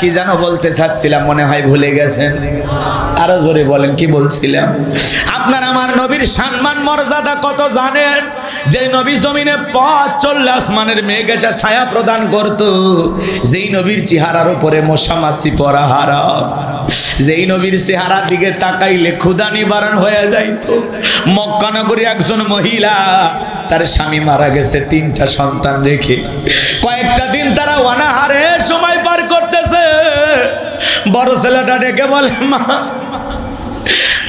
কি যেন বলতে চাচ্ছিলাম, মনে হয় ভুলে গেছেন। আরো জোরে বলেন, কি বলছিলাম? আপনার আমার নবীর সম্মান মর্যাদা কত জানেন? যে নবী জমিনে পথ চললে আসমানের মেঘ এসে ছায়া প্রদান করত, যেই নবীর চেহারার উপরে মশা মাছি পরা হারাম, যেই নবীর চেহারার দিকে তাকাইলে ক্ষুধা নিবারণ হয়ে যাইত। মক্কা নগরী একজন মহিলা, তার স্বামী মারা গেছে 3টা সন্তান রেখে, কয়েকটা দিন তারা অনাহারে সময় পার করতেছে। বড় ছেলেটা ডেকে বলে, মা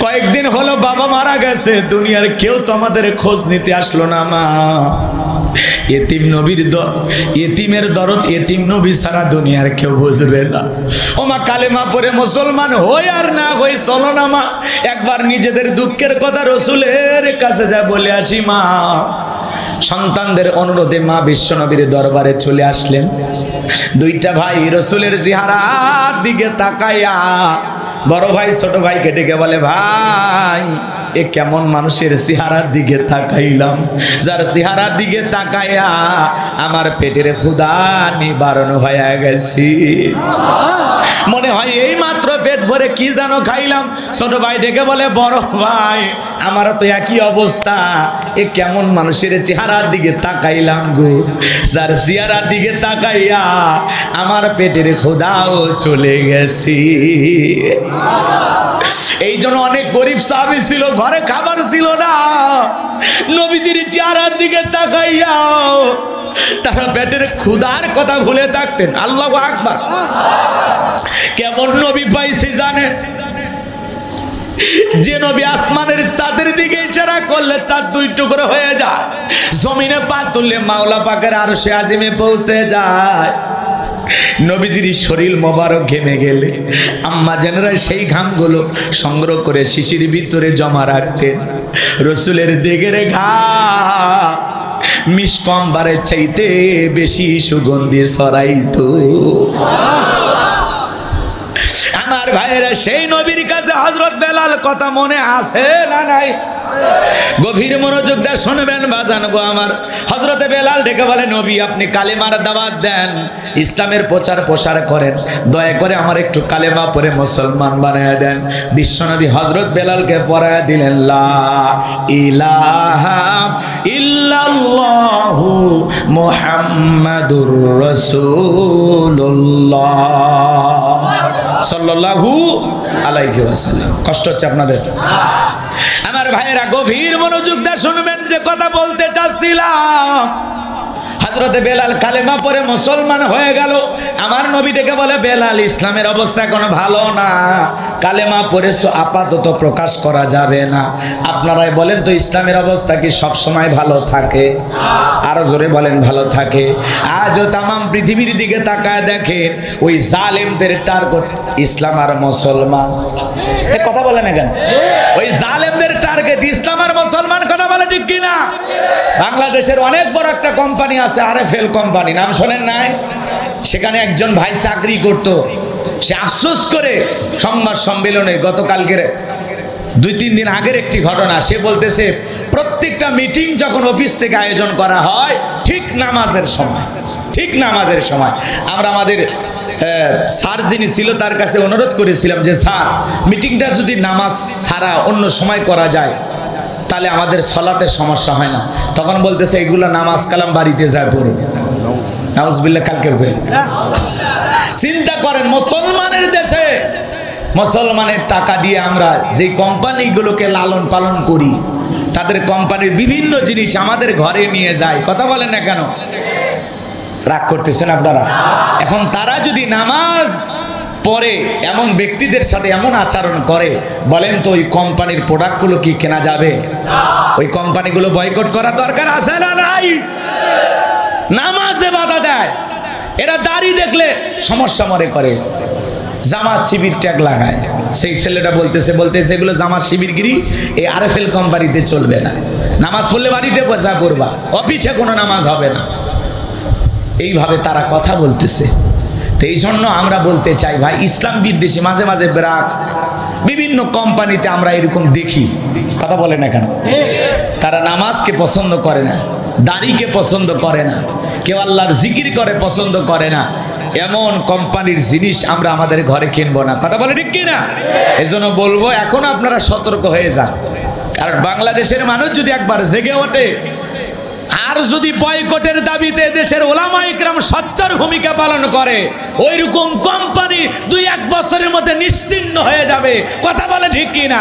কয়েকদিন হলো বাবা মারা গেছে, দুনিয়ার কেউ তো আমাদের খোঁজ নিতে আসলো না মা। এতিম নবীর এতিমের দরদ এতিম নবী সারা দুনিয়ার কেউ বুঝবে না। ও মা, কালেমা পড়ে মুসলমান হই আর না হই, চলো না মা একবার নিজেদের দুঃখের কথা রসুলের কাছে যা বলে আসি মা। সন্তানদের অনুরোধে মা বিশ্বনবীর দরবারে চলে আসলেন। 2টা ভাই রসুলের চেহারার দিকে তাকাইয়া বড় ভাই ছোট ভাইকে ডেকে বলে, ভাই এ কেমন মানুষের চেহারার দিকে তাকাইলাম, যার চেহারার দিকে তাকাইয়া আমার পেটের ক্ষুধা নিবারণ হয়ে গেছে। মনে হয় এই মাত্র পেট ভরে কি যেন খাইলাম। ছোট ভাই ডেকে বলে, বড় ভাই আমারও তো একই অবস্থা, এ কেমন মানুষের চেহারার দিকে তাকাইলাম গো, যার চেহারার দিকে তাকাইয়া আমার পেটের ক্ষুধাও চলে গেছে। এই জন্য অনেক গরিব সাহাবী ছিল, ঘরে খাবার ছিল না, নবীজির চেহারার দিকে তাকাইয়া তারা পেটের ক্ষুধার কথা ভুলে থাকতেন। আল্লাহু আকবার। কেমন নবী পাইছি জানেন? যে নবী আসমানের চাঁদের দিকে ইশারা করলে চাঁদ 2 টুকরো হয়ে যায়, জমিনে পা তুললে মাওলা পাকের আরশে আজিমে পৌঁছে যায়। নবীজির শরীর মোবারক ঘেমে গেলে আম্মা জানেরা সেই ঘামগুলো সংগ্রহ করে শিশির ভিতরে জমা রাখতেন। রসুলের দিকের ঘাম মিসকম্বরের চাইতে বেশি সুগন্ধি ছড়াইতো। আমার ভাইয়েরা, সেই নবীর কাছে হযরত বেলাল কথা মনে আছে না নাই? গভীর মনোযোগ দিয়ে শুনবেন বাজান গো আমার। হযরতে বেলাল ডেকে বলে, নবী আপনি কালেমার দাওয়াত দেন, ইসলামের প্রচার প্রসার করেন, দয়া করে আমার একটু কালেমা পড়ে মুসলমান বানায় দেন। বিশ্বনবী হযরত বেলালকে পড়ায় দিলেন, লা ইলাহা ইল্লাল্লাহু মুহাম্মাদুর রাসূলুল্লাহ সাল্লাল্লাহু আলাইহি ওয়াসাল্লাম। কষ্ট হচ্ছে আপনাদের? আমার ভাইয়েরা গভীর মনোযোগ দিয়ে শুনবেন যে কথা বলতে চাচ্ছিলাম। হযরতে বেলাল কালেমা পড়ে মুসলমান হয়ে গেল। আমার নবী ডেকে বলে, বেলাল ইসলামের অবস্থা কোনো ভালো না, কালেমা পড়েছো আপাতত প্রকাশ করা যাবে না। আপনারাই বলেন তো ইসলামের অবস্থা কি সব সময় ভালো থাকে? আরো জোরে বলেন, ভালো থাকে? আজও তাম পৃথিবীর দিকে তাকায় দেখেন, ওই জালেমদের টার্গেট ইসলাম আর মুসলমান। কথা বলে না কেন? ওই জালেমদের টার্গেট ইসলাম আর মুসলমান। কথা বলে ঠিক কিনা? বাংলাদেশের অনেক বড় একটা কোম্পানি আছে, আরএফএল কোম্পানি, নাম শোনেন নাই? সেখানে একজন ভাই চাকরি করত। সে আফসোস করে সংবাদ সম্মেলনে গতকালকের 2-3 দিন আগের একটি ঘটনা সে বলতেছে, প্রত্যেকটা মিটিং যখন অফিস থেকে আয়োজন করা হয় ঠিক নামাজের সময় আমরা আমাদের স্যার যিনি ছিল তার কাছে অনুরোধ করেছিলাম যে স্যার মিটিংটা যদি নামাজ ছাড়া অন্য সময় করা যায় তাহলে আমাদের সলাতের সমস্যা হয় না। তখন বলতেছে এগুলো নামাজ কালাম বাড়িতে যায় পড়বে। নাউজুবিল্লাহ, কালকে চিন্তা করেন, মুসলমানের দেশে মুসলমানের টাকা দিয়ে আমরা যে কোম্পানিগুলোকে লালন পালন করি, তাদের কোম্পানির বিভিন্ন জিনিস আমাদের ঘরে নিয়ে যায়। কথা বলেন না কেন? রাগ করতেছেন আপনারা? এখন তারা যদি নামাজ পরে এমন ব্যক্তিদের সাথে এমন আচরণ করে, বলেন তো ওই কোম্পানির প্রোডাক্টগুলো কি কেনা যাবে? ওই কোম্পানিগুলো বয়কট করা দরকার আছে না নাই? নামাজে বাধা দেয়, এরা দাড়ি দেখলে সমস্যা মনে করে, জামাত শিবির ট্যাগ লাগায়। সেই ছেলেটা বলতেছে এগুলো জামাত শিবিরগিরি, এই আরএফএল কোম্পানিতে চলবে না। নামাজ পড়লে বাড়িতে যা পড়বা, অফিসে কোনো নামাজ হবে না। এইভাবে তারা কথা বলতেছে। তো এই জন্য আমরা বলতে চাই ভাই, ইসলাম বিদ্বেষী মাঝে মাঝে ব্রাক বিভিন্ন কোম্পানিতে আমরা এরকম দেখি, কথা বলে না কেন? তারা নামাজকে পছন্দ করে না, দাড়িকে পছন্দ করে না, কেউ আল্লাহর জিকির করে পছন্দ করে না, এমন কোম্পানির জিনিস আমরা আমাদের ঘরে কিনবো না, কথা বলে ঠিক কিনা? এজন্য বলবো এখন আপনারা সতর্ক হয়ে যান, কারণ বাংলাদেশের মানুষ যদি একবার জেগে ওঠে আর যদি বয়কটের দাবিতে দেশের ওলামা ইকরাম সচ্চার ভূমিকা পালন করে, ওইরকম কোম্পানি 2-1 বছরের মধ্যে নিশ্চিহ্ন হয়ে যাবে, কথা বলে ঠিক কিনা?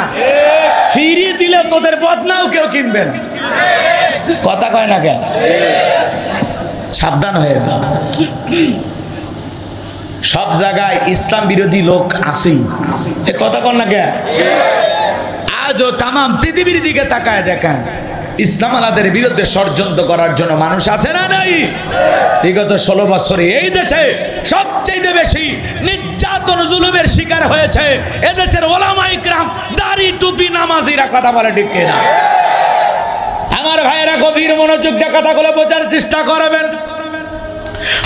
ফিরিয়ে দিলে তোদের বদনাও কেউ কিনবে না, কথা কয় না কেন? সাবধান হয়ে যাও। সব জায়গায় ইসলাম বিরোধী লোক আছেই, এ কথা কন না কেন? আজও তামাম পৃথিবীর দিকে তাকায় দেখেন, ইসলাম আলাদের বিরুদ্ধে ষড়যন্ত্র করার জন্য মানুষ আছে না নাই? বিগত 16 বছরে এই দেশে সবচেয়ে বেশি নির্যাতন জুলুমের শিকার হয়েছে এদেশের ওলামা ইকরাম, দাড়ি টুপি নামাজিরা, কথা বলে ঠিক কিনা? আমার ভাইয়েরা গভীর মনোযোগ দিয়ে কথাগুলো বোঝার চেষ্টা করবেন।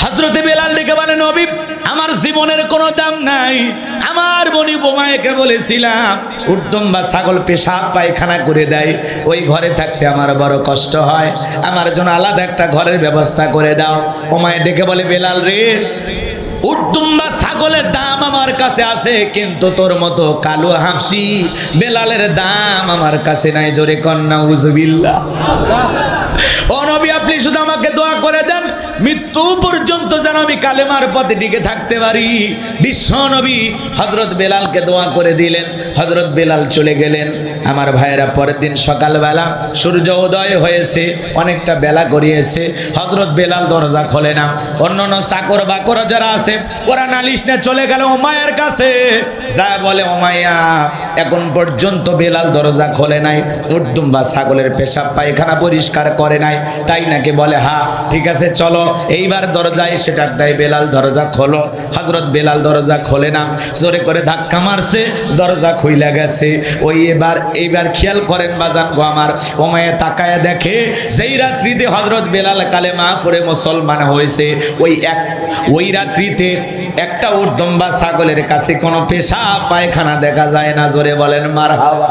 হযরত বেলাল ডেকে বলে, নবী আমার জীবনের কোনো দাম নাই, আমার বনি বোমায়কে বলেছিলাম উর্দম বা ছাগল পেশাব পায়খানা করে দেয়, ওই ঘরে থাকতে আমার বড় কষ্ট হয়, আমার জন্য আলাদা একটা ঘরের ব্যবস্থা করে দাও। ওমায় ডেকে বলে, বেলাল রে, উর্দম বা ছাগলের দাম আমার কাছে আছে, কিন্তু তোর মতো কালো হাফসি বেলালের দাম আমার কাছে নাই, জোরে কন্যা উজুবিল্লাহ। ও নবী আপনি শুধু আমাকে দোয়া করে দেন, মৃত্যু পর্যন্ত যেন আমি কালেমার পথে টিকে থাকতে পারি। বিশ্ব নবী হযরত বেলালকে দোয়া করে দিলেন, হযরত বেলাল চলে গেলেন। আমার ভাইয়েরা পরের দিন সকালবেলা সূর্য উদয় হয়েছে, অনেকটা বেলা গড়িয়েছে, হযরত বেলাল দরজা খোলে না। অন্যান্য চাকর বাকর যারা আছে ওরা নালিশ নিয়ে চলে গেল উমাইয়ার কাছে, যা বলে উমাইয়া এখন পর্যন্ত বেলাল দরজা খোলে নাই, উর্দুম বা ছাগলের পেশাব পায়খানা পরিষ্কার করে নাই, তাই নাকি? বলে হ্যাঁ, ঠিক আছে চলো। এইবার দরজা এসে ডাক দেয়, বেলাল দরজা খোলো। হযরত বেলাল দরজা খোলে না, জোরে করে ধাক্কা মারছে, দরজা খুইলা গেছে। ওই এইবার খেয়াল করেন বাজান গো আমার, ওমায়ে তাকায়া দেখে যেই রাত্রিতে হযরত বেলাল কালেমা পড়ে মুসলমান হয়েছে, ওই রাত্রিতে একটা উর্দম বা ছাগলের কাছে কোনো পেশাব পায়খানা দেখা যায় না, জোরে বলেন মারহাবা।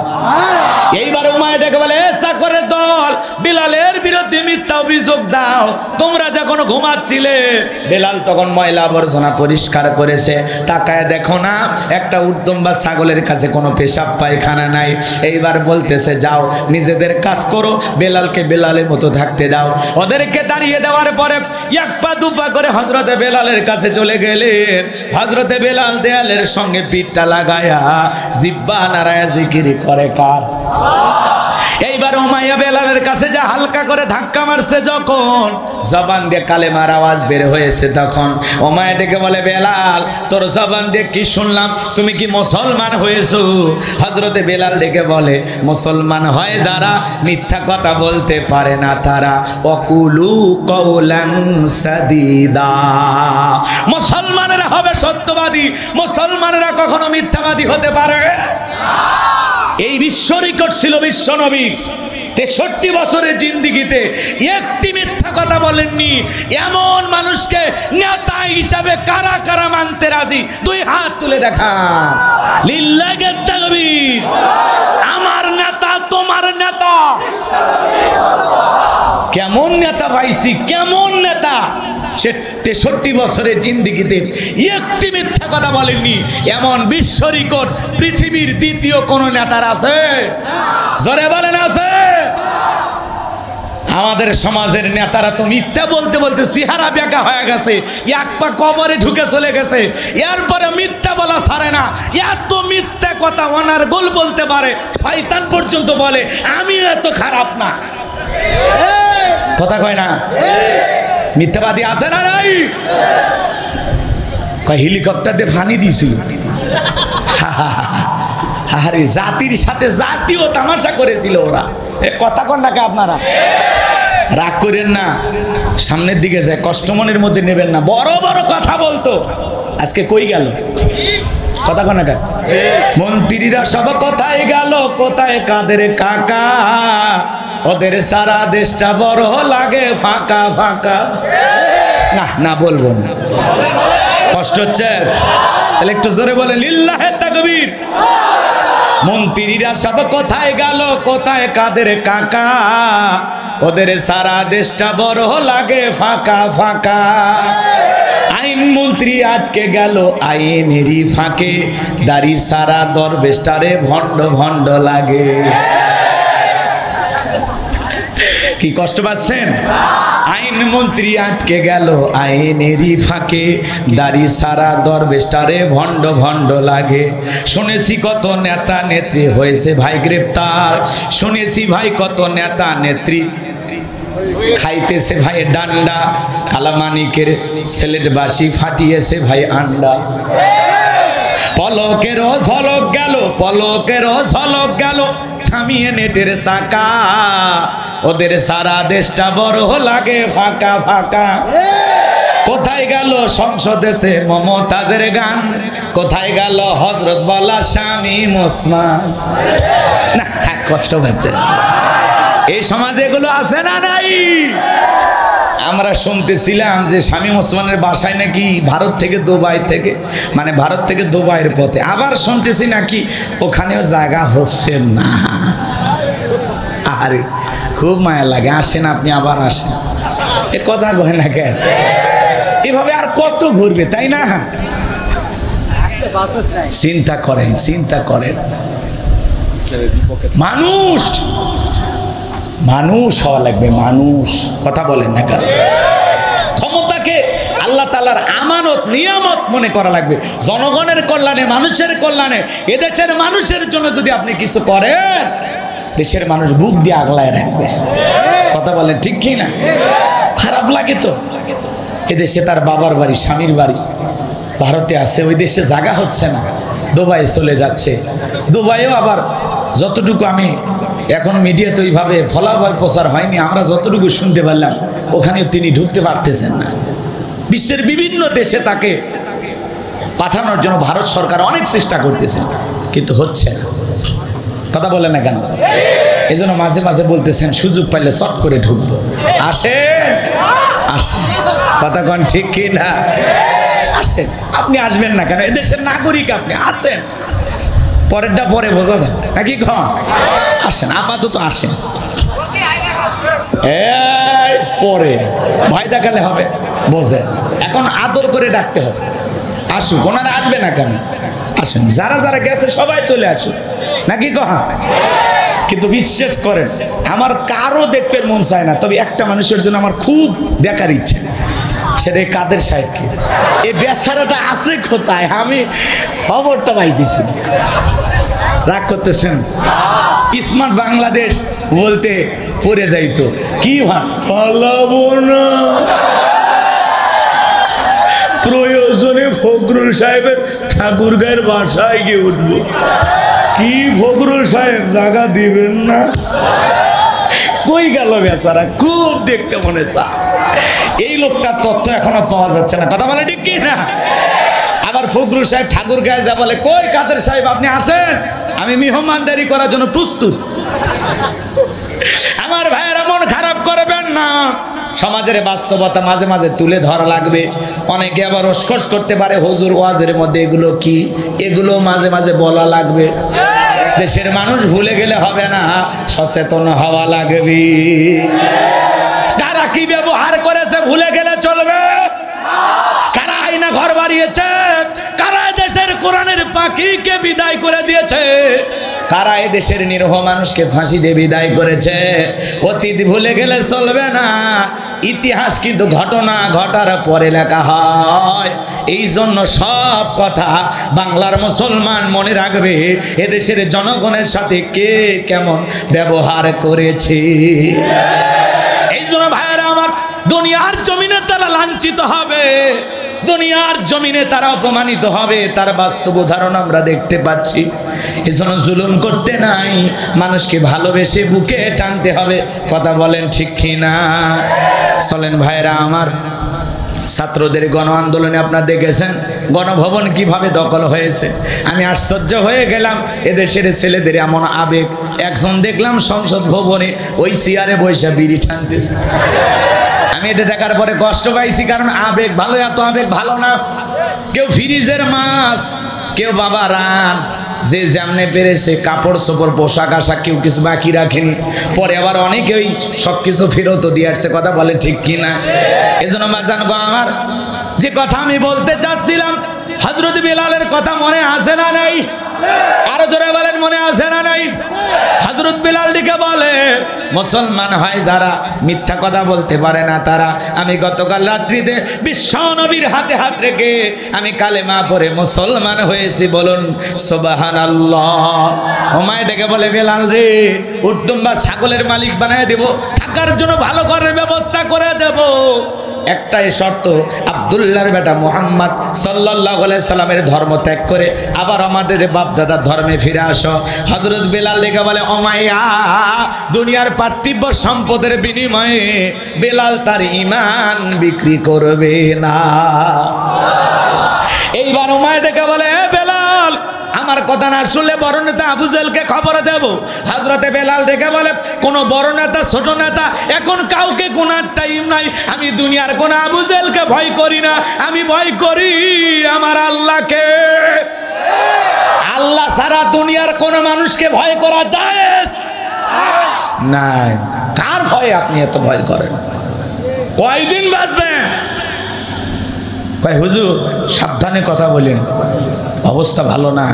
এইবার উমায়ে দেখে বলে, চাকরের দল বেলালের বিরুদ্ধে মিথ্যা অভিযোগ দাও, তোমরা যখন ঘুমাচ্ছিলে বেলাল তখন ময়লা আবর্জনা পরিষ্কার করেছে, তাকায় দেখো না একটা উর্দম বা ছাগলের কাছে কোনো পেশাব পায়খানা নাই। এইবার বলতেছে যাও নিজেদের কাজ করো, বেলালকে বেলালের মতো থাকতে দাও। ওদেরকে দাঁড়িয়ে দেওয়ার পরে এক পা দুপা করে হযরতে বেলালের কাছে চলে গেলেন। হযরতে বেলাল দেয়ালের সঙ্গে পিঠটা লাগায়া জিহ্বা নাড়ায়া জিকির করে কার? এইবার উমাইয়া বেলালের কাছে যা হালকা করে ধাক্কা মারছে, যখন জবান দিয়ে কালেমার আওয়াজ বের হয়েছে, তখন উমাইয়া ডেকে বলে, বেলাল তোর জবান দিয়ে কি শুনলাম, তুমি কি মুসলমান হয়েছো? হযরতে বেলাল ডেকে বলে, মুসলমান হয় যারা মিথ্যা কথা বলতে পারে না তারা, ওয়াকুলু কওলান সাদীদা। মুসলমানেরা হবে সত্যবাদী, মুসলমানেরা কখনো মিথ্যাবাদী হতে পারে না। এই বিশ্ব রেকর্ড ছিল বিশ্ব নবীর। 63 বছরের জিন্দেগিতে একটি মিথ্যা কথা বলেননি। এমন মানুষকে নেতা হিসাবে কারা কারা মানতে রাজি? 2 হাত তুলে দেখান। লিল্লাহি তাকবীর। আমার নেতা তোমার নেতা। কেমন নেতা পাইছি, কেমন নেতা! সে 63 বছরের জিন্দেগিতে একটি মিথ্যা কথা বলেননি। এমন বিশ্ব রেকর্ড পৃথিবীর দ্বিতীয় কোন নেতার আছে? জোরে বলেন আছে? আমাদের সমাজের নেতারা তো মিথ্যা বলতে বলতে চেহারা বেঁকা হয়ে গেছে, এক পা কবরে ঢুকে চলে গেছে, এরপরে মিথ্যা বলা ছাড়ে না। এত মিথ্যা কথা ওনার গোল বলতে পারে, শয়তান পর্যন্ত বলে আমি এত খারাপ না। কথা কয় না? মিথ্যাবাদী আছে না নাই? হেলিকপ্টার দিয়ে ফানি দিয়েছিল। আরে জাতির সাথে জাতীয় তামাশা করেছিল ওরা। কথা কন নাকি আপনারা? রাগ করেন না, সামনের দিকে যায়, কষ্ট মনের মধ্যে নেবেন না। বড় বড় কথা বলতো, আজকে কই গেল? কথা কন না? মন্ত্রীরা সব কোথায় গেল, কোথায় কাদের কাকা? ওদের সারা দেশটা বড় লাগে ফাঁকা ফাঁকা। না না বলবো না, কষ্ট হচ্ছে? তাহলে একটু জোরে বলে লিল্লাহে তাকবীর। মন্ত্রীরা সব কোথায় গেল, কোথায় কাদের কাকা, ওদের সারা দেশটা বড় লাগে ফাঁকা ফাঁকা। আইন মন্ত্রী আটকে গেল আইনেরই ফাঁকে, দাড়ি সারা দরবেশটারে ভণ্ড ভণ্ড লাগে। কি কষ্ট পাচ্ছেন? আইন মন্ত্রী আটকে গেল আইনেরই ফাঁকে, দাড়ি সারা দরবেশটারে ভণ্ড ভণ্ড লাগে। শুনেছি কত নেতা নেত্রী হয়েছে ভাই গ্রেফতার, শুনেছি ভাই কত নেতা নেত্রী খাইতেছে ভাই ডান্ডা, কালামানিকের সিলেট বাসি ফাটিয়েছে ভাই আন্ডা। পলকেরও ঝলক গেল, পলকেরও ঝলক গেল, থামিয়ে নেটের চাকা, ওদের সারা দেশটা বড় লাগে ফাঁকা ফাঁকা। কোথায় গেল সংসদেতে মমতাজের গান, কোথায় গেল হযরত বলা স্বামী ওসমান? না থাক, কষ্ট পাচ্ছে। এই সমাজে এগুলো আছে না নাই? আমরা শুনতেছিলাম যে শামীম ওসমানের বাসায় নাকি ভারত থেকে দুবাই থেকে, মানে ভারত থেকে দুবাইয়ের পথে, আবার শুনতেছি নাকি ওখানেও জায়গা হচ্ছে না। আরে খুব মায়া লাগে, আসেন আপনি আবার আসেন, এ কথা কয় না কেন? এভাবে আর কত ঘুরবে, তাই না? চিন্তা করেন, চিন্তা করেন। মানুষ মানুষ হওয়া লাগবে, মানুষ। কথা বলেন না কেন? ক্ষমতাকে আল্লাহ তাআলার আমানত নিয়ামত মনে করা লাগবে। জনগণের কল্যাণে, মানুষের কল্যাণে, এদেশের মানুষের জন্য যদি আপনি কিছু করেন, দেশের মানুষ বুক দিয়ে আগলায় রাখবে। কথা বলেন ঠিক কি না? খারাপ লাগে তো। এদেশে তার বাবার বাড়ি, স্বামীর বাড়ি ভারতে আছে, ওই দেশে জায়গা হচ্ছে না, দুবাই চলে যাচ্ছে। দুবাইও আবার যতটুকু আমি এখন মিডিয়াতে ওইভাবে ফলাফল প্রচার হয়নি, আমরা যতটুকু শুনতে পারলাম ওখানেও তিনি ঢুকতে পারতেছেন না। বিশ্বের বিভিন্ন দেশে তাকে পাঠানোর জন্য ভারত সরকার অনেক চেষ্টা করতেছে, কিন্তু হচ্ছে না। কথা বলে না কেন? এই জন্য মাঝে মাঝে বলতেছেন সুযোগ পাইলে চট করে ঢুকবো। আসেন আসেন, কথা কন ঠিক কি না? আসেন, আপনি আসবেন না কেন? এদেশের নাগরিক আপনি, আছেন, পরেরটা পরে বোঝা যাবে নাকি? কন আসেন, আপাতত আসেন, পরে ভয় দেখালে হবে, বোঝেন। এখন আদর করে ডাকতে হবে, আসুক। ওনারা আসবে না কেন? আসেন, যারা যারা গেছে সবাই চলে আসুক নাকি? কহা কিন্তু বিশ্বাস করেন, আমার কারো দেখতে মন চায় না, তবে একটা মানুষের জন্য আমার খুব দেখার ইচ্ছে, সেটা কাদের সাহেবকে। এই বেচারাটা আছে কোথায়? আমি খবরটা পাইতেছি। রাগ করতেছেন? স্মার্ট বাংলাদেশ বলতে পড়ে যাইতো কি পালাবো না, প্রয়োজনে ফখরুল সাহেবের ঠাকুরগাঁয়ের বাসায় গিয়ে উঠবো। কি ফখরুল সাহেব জায়গা দিবেন না? কই গেল বেচারা? খুব দেখতে মনে চায়। এই লোকটার তথ্য এখনো পাওয়া যাচ্ছে না। কথা বলে ঠিক কি না? আবার ফখরুল সাহেব ঠাকুরগাঁয়ে যা বলে, কই কাদের সাহেব আপনি আসেন, আমি মেহমানদারি করার জন্য প্রস্তুত। আমার ভাইয়েরা মন খারাপ করবেন না, সমাজের বাস্তবতা মাঝে মাঝে তুলে ধরা লাগবে। অনেকে আবার রসকস করতে পারে, হুজুর ওয়াজের মধ্যে এগুলো কি, এগুলো মাঝে মাঝে বলা লাগবে। দেশের মানুষ ভুলে গেলে হবে না, সচেতন হওয়া লাগবে। কারা কি ব্যবহার করেছে ভুলে গেলে চলবে? কারা আইনা ঘর বাড়িয়েছে? কারা দেশের কোরআনের পাখিকে বিদায় করে দিয়েছে? কারা দেশের নিরহ মানুষকে ফাঁসি দিয়ে বিদায় করেছে? অতীত ভুলে গেলে চলবে না, ইতিহাস কিন্তু ঘটনা ঘটার পরে লেখা হয়। এই জন্য সব কথা বাংলার মুসলমান মনে রাখবে, এদেশের জনগণের সাথে কে কেমন ব্যবহার করেছে। এই জন্য ভাইয়েরা আমার, দুনিয়ার জমিনে তারা লাঞ্ছিত হবে, দুনিয়ার জমিনে তারা অপমানিত হবে, তার বাস্তব উদাহরণ আমরা দেখতে পাচ্ছি। এজন্য জুলুম করতে নাই, মানুষকে ভালোবেসে বুকে টানতে হবে। কথা বলেন ঠিক কি না? চলেন ভাইরা আমার, ছাত্রদের গণ আন্দোলনে আপনারা দেখেছেন গণভবন কিভাবে দখল হয়েছে। আমি আশ্চর্য হয়ে গেলাম, এদেশের ছেলেদের এমন আবেগ। একজন দেখলাম সংসদ ভবনে ওই চেয়ারে বসে বিড়ি টানতেছে। আমি এটা দেখার পরে কষ্ট পাইছি, কারণ আবেগ ভালো, এত আবেগ ভালো না। কেউ ফ্রিজের মাছ, কেউ বাবা রান, যে যেমনে পেরেছে কাপড় চোপড় পোশাক আশাক কেউ কিছু বাকি রাখেনি। পরে আবার অনেকেই সবকিছু ফেরত দিয়ে আসছে, কথা বলে ঠিক কিনা? এজন্য বাজান গো আমার, যে কথা আমি বলতে চাচ্ছিলাম, হযরত বেলালের কথা মনে আছে না নাই? আরো জোরে বলেন, মনে আছে না নাই? হযরত বেলাল দিকে বলে, মুসলমান হয় যারা, মিথ্যা কথা বলতে পারে না তারা। আমি গতকাল রাত্রিতে বিশ্ব নবীর হাতে হাত রেখে আমি কালেমা পড়ে মুসলমান হয়েছি, বলুন সুবহানাল্লাহ। ওমায় ডেকে বলে, বেলাল রে, উটদুম বা ছাগলের মালিক বানায় দেব, থাকার জন্য ভালো ঘরের ব্যবস্থা করে দেব, একটাই শর্ত, আব্দুল্লাহর বেটা মুহাম্মদ সাল্লাল্লাহু আলাইহি সাল্লামের ধর্ম ত্যাগ করে আবার আমাদের বাপ দাদার ধর্মে ফিরে আসো। হযরত বেলাল লেগে বলে, ওমাইয়া, দুনিয়ার পার্থিব সম্পদের বিনিময়ে বেলাল তার ঈমান বিক্রি করবে না। এইবার ওমাইয়া ডেকে বলে, বেলাল, আমার কথা না শুনলে বড় নেতা আবু জেহেলকে খবর দেব। হযরতে বেলাল ডেকে বলে, কোন বড় নেতা ছোট নেতা এখন কাউকে কোনার টাইম নাই। আমি দুনিয়ার কোন আবু জেহেলকে ভয় করি না, আমি ভয় করি আমার আল্লাহকে। আল্লাহ ছাড়া দুনিয়ার কোন মানুষকে ভয় করা জায়েজ নাই। কার ভয় আপনি এত ভয় করেন? কয়দিন বাঁচবেন? কয় হুজুর সাবধানে কথা বলেন, অবস্থা ভালো না।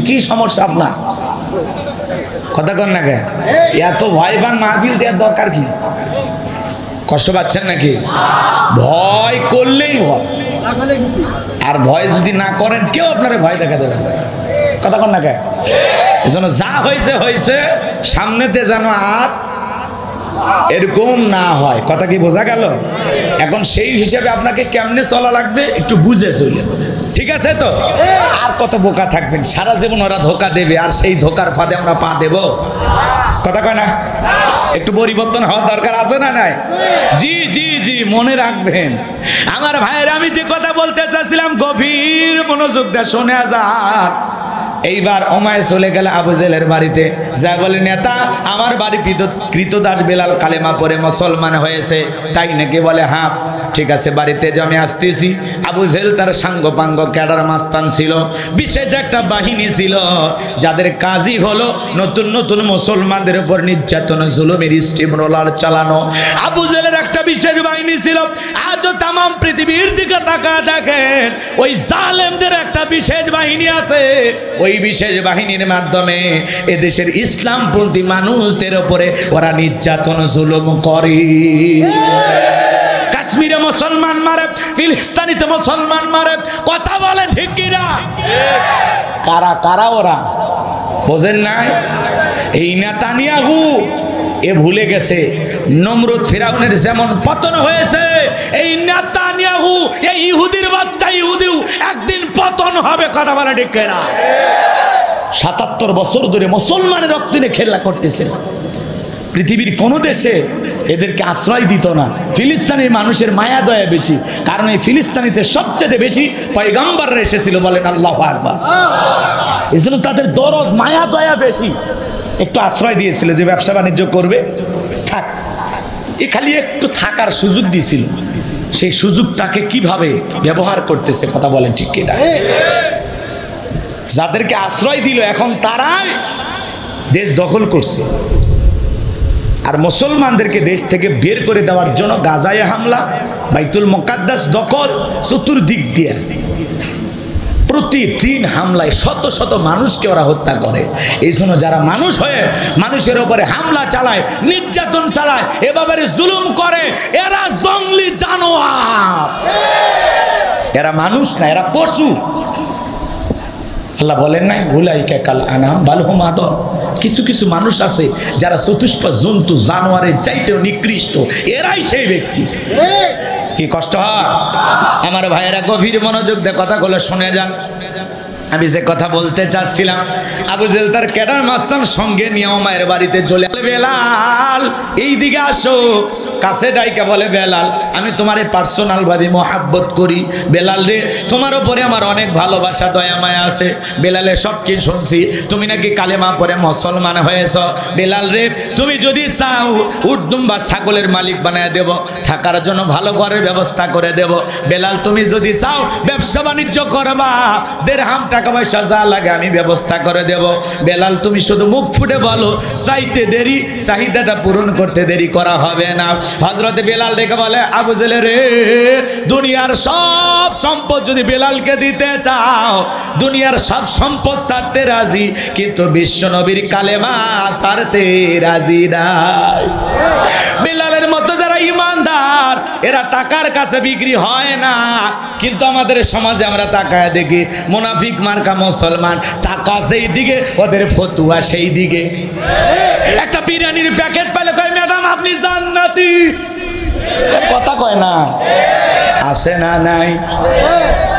কি সমস্যা আপনার? কথা কন না কে? এত ভয় পান, মাহফিল দেওয়ার দরকার কি? কষ্ট পাচ্ছেন নাকি? ভয় করলেই ভয়, আর ভয় যদি না করেন কেউ আপনারা ভয় দেখাতে পারবে না। কথা কন না কে? এজন্য যা হয়েছে হয়েছে, সামনেতে যেন আর এরকম না হয়। কথা কি বোঝা গেল? এখন সেই হিসেবে আপনাকে কেমনে চলা লাগবে একটু বুঝে চলে, ঠিক আছে তো? আর কত বোকা থাকবেন, সারা জীবন ওরা ধোকা দেবে, আর সেই ধোকার ফাঁদে আমরা পা দেব? কথা কয় না? একটু পরিবর্তন হওয়ার দরকার আছে না নাই? জি জি জি, মনে রাখবেন আমার ভাইয়ের, আমি যে কথা বলতে চাচ্ছিলাম গভীর মনোযোগ দিয়ে শুনে যান। এইবার ওমায় চলে গেল আবু জেহেলের বাড়িতে, যা বলে, নেতা, আমার বাড়ি কৃতদাস বেলাল কালেমা পড়ে মুসলমান হয়েছে, তাই নাকি? বলে, হ্যাঁ ঠিক আছে, বাড়িতে যে আমি আসতেছি। আবু জেহেল তার সাঙ্গ পাঙ্গ ক্যাডার মাস্তান ছিল, বিশেষ একটা বাহিনী ছিল যাদের কাজই হলো নতুন নতুন মুসলমানদের উপর নির্যাতন, জুলুমের স্টিম রোলার চালানো। আবু জেহেলের একটা বিশেষ বাহিনী ছিল। আজও তাম পৃথিবীর দিকে তাকায় দেখেন, ওই জালেমদের একটা বিশেষ বাহিনী আছে। ওই বিশেষ বাহিনীর মাধ্যমে এদেশের ইসলামপন্থী মানুষদের উপরে ওরা নির্যাতন জুলুম করে। কাশ্মীরে মুসলমান মারে, ফিলিস্তিনিতে মুসলমান মারে। কথা বলে ঠিক কিনা? কারা কারা ওরা বোঝেন নাই? এই নেতানিয়াহু এ ভুলে গেছে নমরুদ ফিরাউনের যেমন পতন হয়েছে, এই নেতানিয়াহু, এই ইহুদির বাচ্চা ইহুদিও একদিন পতন হবে। কথা বলে ঠিক কিনা? ৭৭ বছর ধরে মুসলমানের রক্তে খেলা করতেছে। পৃথিবীর কোন দেশে এদেরকে আশ্রয় দিত না। ফিলিস্তিনের মানুষের মায়া দয়া বেশি, কারণ এই ফিলিস্তিনিতে সবচেয়ে বেশি পয়গম্বররা এসেছিল, বলেন আল্লাহু আকবার। এজন্য তাদের দরদ মায়া দয়া বেশি। একটু আশ্রয় দিয়েছিল যে ব্যবসা বাণিজ্য করবে, থাক, এ খালি একটু থাকার সুযোগ দিয়েছিল। সেই সুযোগটাকে কিভাবে ব্যবহার করতেছে, কথা বলেন ঠিক কিনা? যাদেরকে আশ্রয় দিল এখন তারাই দেশ দখল করছে। আর মুসলমানদেরকে দেশ থেকে বের করে দেওয়ার জন্য গাজায় হামলা, বাইতুল মুকাদ্দাস দখল, চতুর্দিক দিয়ে প্রতিদিন হামলায় শত শত মানুষকে ওরা হত্যা করে। এই জন্য যারা মানুষ হয়ে মানুষের উপরে হামলা চালায়, নির্যাতন চালায়, এভাবে জুলুম করে, এরা জঙ্গলি জানোয়ার। এরা মানুষ না, এরা পশু। আল্লাহ বলেন নাই, উলাইকা কাল আনাম বাল হুম আদল। কিছু কিছু মানুষ আছে যারা চতুষ্পদ জন্তু জানোয়ারের চাইতেও নিকৃষ্ট, এরাই সেই ব্যক্তি। কি কষ্ট হয় আমার ভাইয়েরা, গভীর মনোযোগ দিয়ে কথাগুলো শুনে যান। আমি যে কথা বলতে চাচ্ছিলাম, আবু জেহেল তার ক্যাডার মাস্তান সঙ্গে নিয়ে মায়ের বাড়িতে চলে আসে। বেলাল এই দিকে আসো, কাছে ডাইকা বলে বেলাল আমি তোমারে পার্সোনাল ভাবে মহাব্বত করি। বেলাল রে তোমার উপরে আমার অনেক ভালোবাসা দয়া মায়া আছে। বেলালের সব কি শুনছি, তুমি নাকি কালেমা পড়ে মুসলমান হয়েছ। বেলাল রে তুমি যদি চাও উর্দুম বা ছাগলের মালিক বানায় দেব, থাকার জন্য ভালো ঘরের ব্যবস্থা করে দেব। বেলাল তুমি যদি চাও ব্যবসা বাণিজ্য করবা, দেড়হাম টাকা পয়সা যা লাগে আমি ব্যবস্থা করে দেব। বেলাল তুমি শুধু মুখ ফুটে বলো, চাইতে দেরি চাহিদাটা পূরণ করতে দেরি করা হবে না। হযরত বেলাল ডেকে বলে আবু জেহেল রে দুনিয়ার সব সম্পদ যদি বেলালকে দিতে চাও, দুনিয়ার সব সম্পদ ছাড়তে রাজি, কিন্তু বিশ্ব নবীর কালেমা ছাড়তে রাজি নাই। বেলালের মতো যারা ইমানদার এরা টাকার কাছে বিক্রি হয় না। কিন্তু আমাদের সমাজে আমরা তাকায় দেখি মুনাফিক মার্কা মুসলমান, টাকা সেই দিকে ওদের ফতুয়া সেই দিকে। একটা বিরিয়ানির প্যাকেট পেলে কয় ম্যাডাম আপনি জান্নাতি, কথা কয় না, আসে না নাই?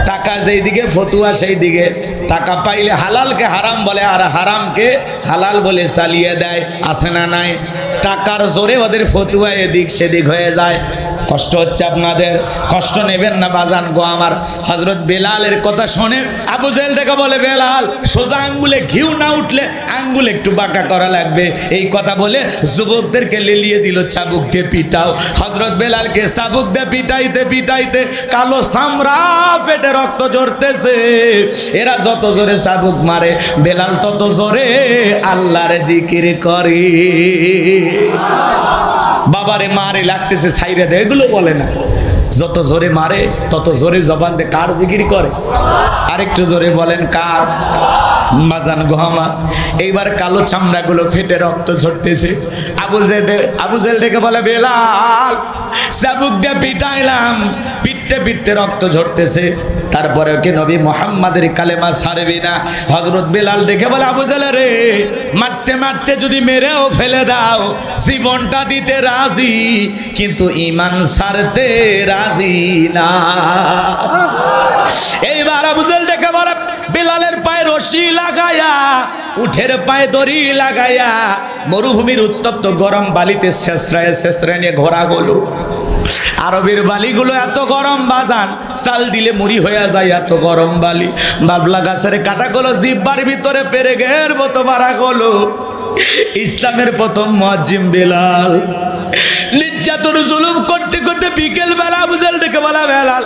টাকা যেই দিকে ফতুয়া সেই দিকে। টাকা পাইলে হালালকে হারাম বলে আর হারামকে হালাল বলে চালিয়ে দেয়, আসে না নাই? টাকার জোরে ওদের ফতুয়া এদিক সেদিক হয়ে যায়। কষ্ট হচ্ছে আপনাদের, কষ্ট নেবেন না বাজান গো আমার। হযরত বেলালের কথা শুনে আবু জেহেল ডেকে বলে বেলাল সোজা আঙ্গুলে ঘিউ না উঠলে আঙ্গুল একটু বাঁকা করা লাগবে। এই কথা বলে যুবকদেরকে লেলিয়ে দিল চাবুক দিয়ে পিটাও। হযরত বেলালকে চাবুক দিয়ে পিটাইতে পিটাইতে কালো চামড়া পেটে রক্ত ঝরতেছে। এরা যত জোরে চাবুক মারে বেলাল তত জোরে আল্লাহর জিকির করে। বাবারে মারে লাগতেছে ছাইরে দেয়, এগুলো বলে না। যত জোরে মারে তত জোরে জবান দিয়ে কার জিকির করে? আরেকটু জোরে বলেন কার? বাজান গহমা এইবার কালো চামড়াগুলো ফেটে রক্ত ঝরতেছে। আবু জেহেল ডেকে বলে বেলাল চাবুক দিয়ে পিটাইলাম, পিটতে পিটতে রক্ত ঝরতেছে, তারপরে কি নবী মুহাম্মাদের কালেমা ছাড়বি না? হযরত বেলাল ডেকে বলে আবু জেহেল রে মারতে মারতে যদি মেরেও ফেলে দাও জীবনটা দিতে রাজি, কিন্তু ঈমান ছাড়তে রাজি না। এইবার আবু জেহেল ডেকে বলে বেলালের পায়ে রশি লাগায়া, উঠের পায়ে দড়ি লাগায়া মরুভূমির উত্তপ্ত গরম বালিতে ছেঁচড়ায় ছেঁচড়ায় নিয়ে ঘোরা হলো। আরবের বালিগুলো এত গরম বাজান, চাল দিলে মুড়ি হয়ে যায়, এত গরম বালি। বাবলা গাছের কাটাগুলো জিহ্বার ভিতরে পেরেকের মতো মারা হলো। ইসলামের প্রথম মুয়াজ্জিন বেলাল নির্যাতন জুলুম করতে করতে বিকেল বেলা আবু জেহেল ডেকে বলা বেলাল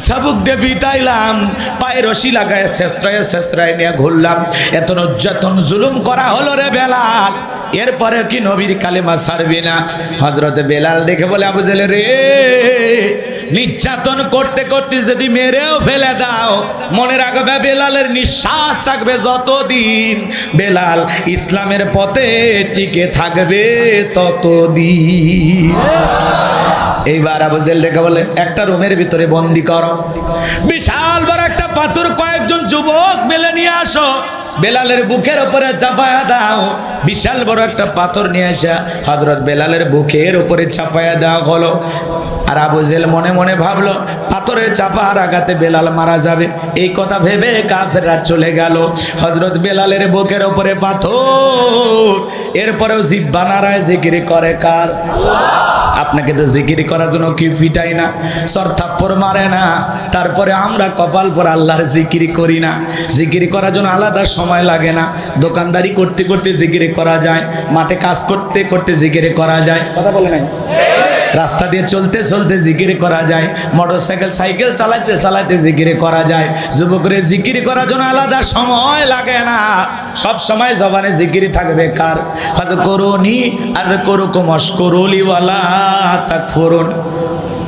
চাবুক দিয়ে পিটাইলাম, পায়ে রশি লাগায় ছেঁচড়ায় ছেঁচড়ায় নিয়ে ঘুরলাম, এত নির্যাতন জুলুম করা হলো রে বেলাল, এরপরে কি নবীর কালেমা ছাড়বি না? হযরত বেলাল ডেকে বলে আবু জেহেল রে নির্যাতন করতে করতে যদি মেরেও ফেলে দাও, মনে রাখবে বেলালের নিঃশ্বাস থাকবে যতদিন, বেলাল ইসলামের পথে টিকে থাকবে ততদিন। এইবার আবু জেহেল ডেকে বলে একটা রুমের ভিতরে বন্দি করো, বিশাল বড় একটা পাথর কয়েকজন যুবক মেলে নিয়ে আসো, বেলালের বুকের উপরে চাপায়া দাও। বিশাল বড় একটা পাথর নিয়ে আসা হযরত বেলালের বুকের উপরে চাপায়া দেওয়া হলো। আর আবু জেহেল মনে মনে ভাবলো পাথরের চাপার আঘাতে বেলাল মারা যাবে। এই কথা ভেবে কাফেররা চলে গেল। হযরত বেলালের বুকের উপরে পাথর, এরপরেও জিহ্বা নাড়ায় জিকির করে কার? আপনাকে তো জিকির করার জন্য কি পিটাই না, সর থাপ্পড় মারে না, তারপরে আমরা কপাল পর আল্লাহর জিকির করি না। জিকির করার জন্য আলাদা সময় লাগে না, দোকানদারি করতে করতে জিকির করা যায়, মাঠে কাজ করতে করতে জিকির করা যায়, কথা বলে নাই? রাস্তা দিয়ে চলতে চলতে জিকির করা যায়, মোটরসাইকেল সাইকেল চালাতে চালাতে জিকির করা যায়। যুবকরে জিকির করার জন্য আলাদা সময় লাগে না, সব সময় জবানে জিকির থাকবে কার? ফাযকুরুনি আযকুরুকুম ওয়াশকুরুলি ওয়ালা তাকফুরুন।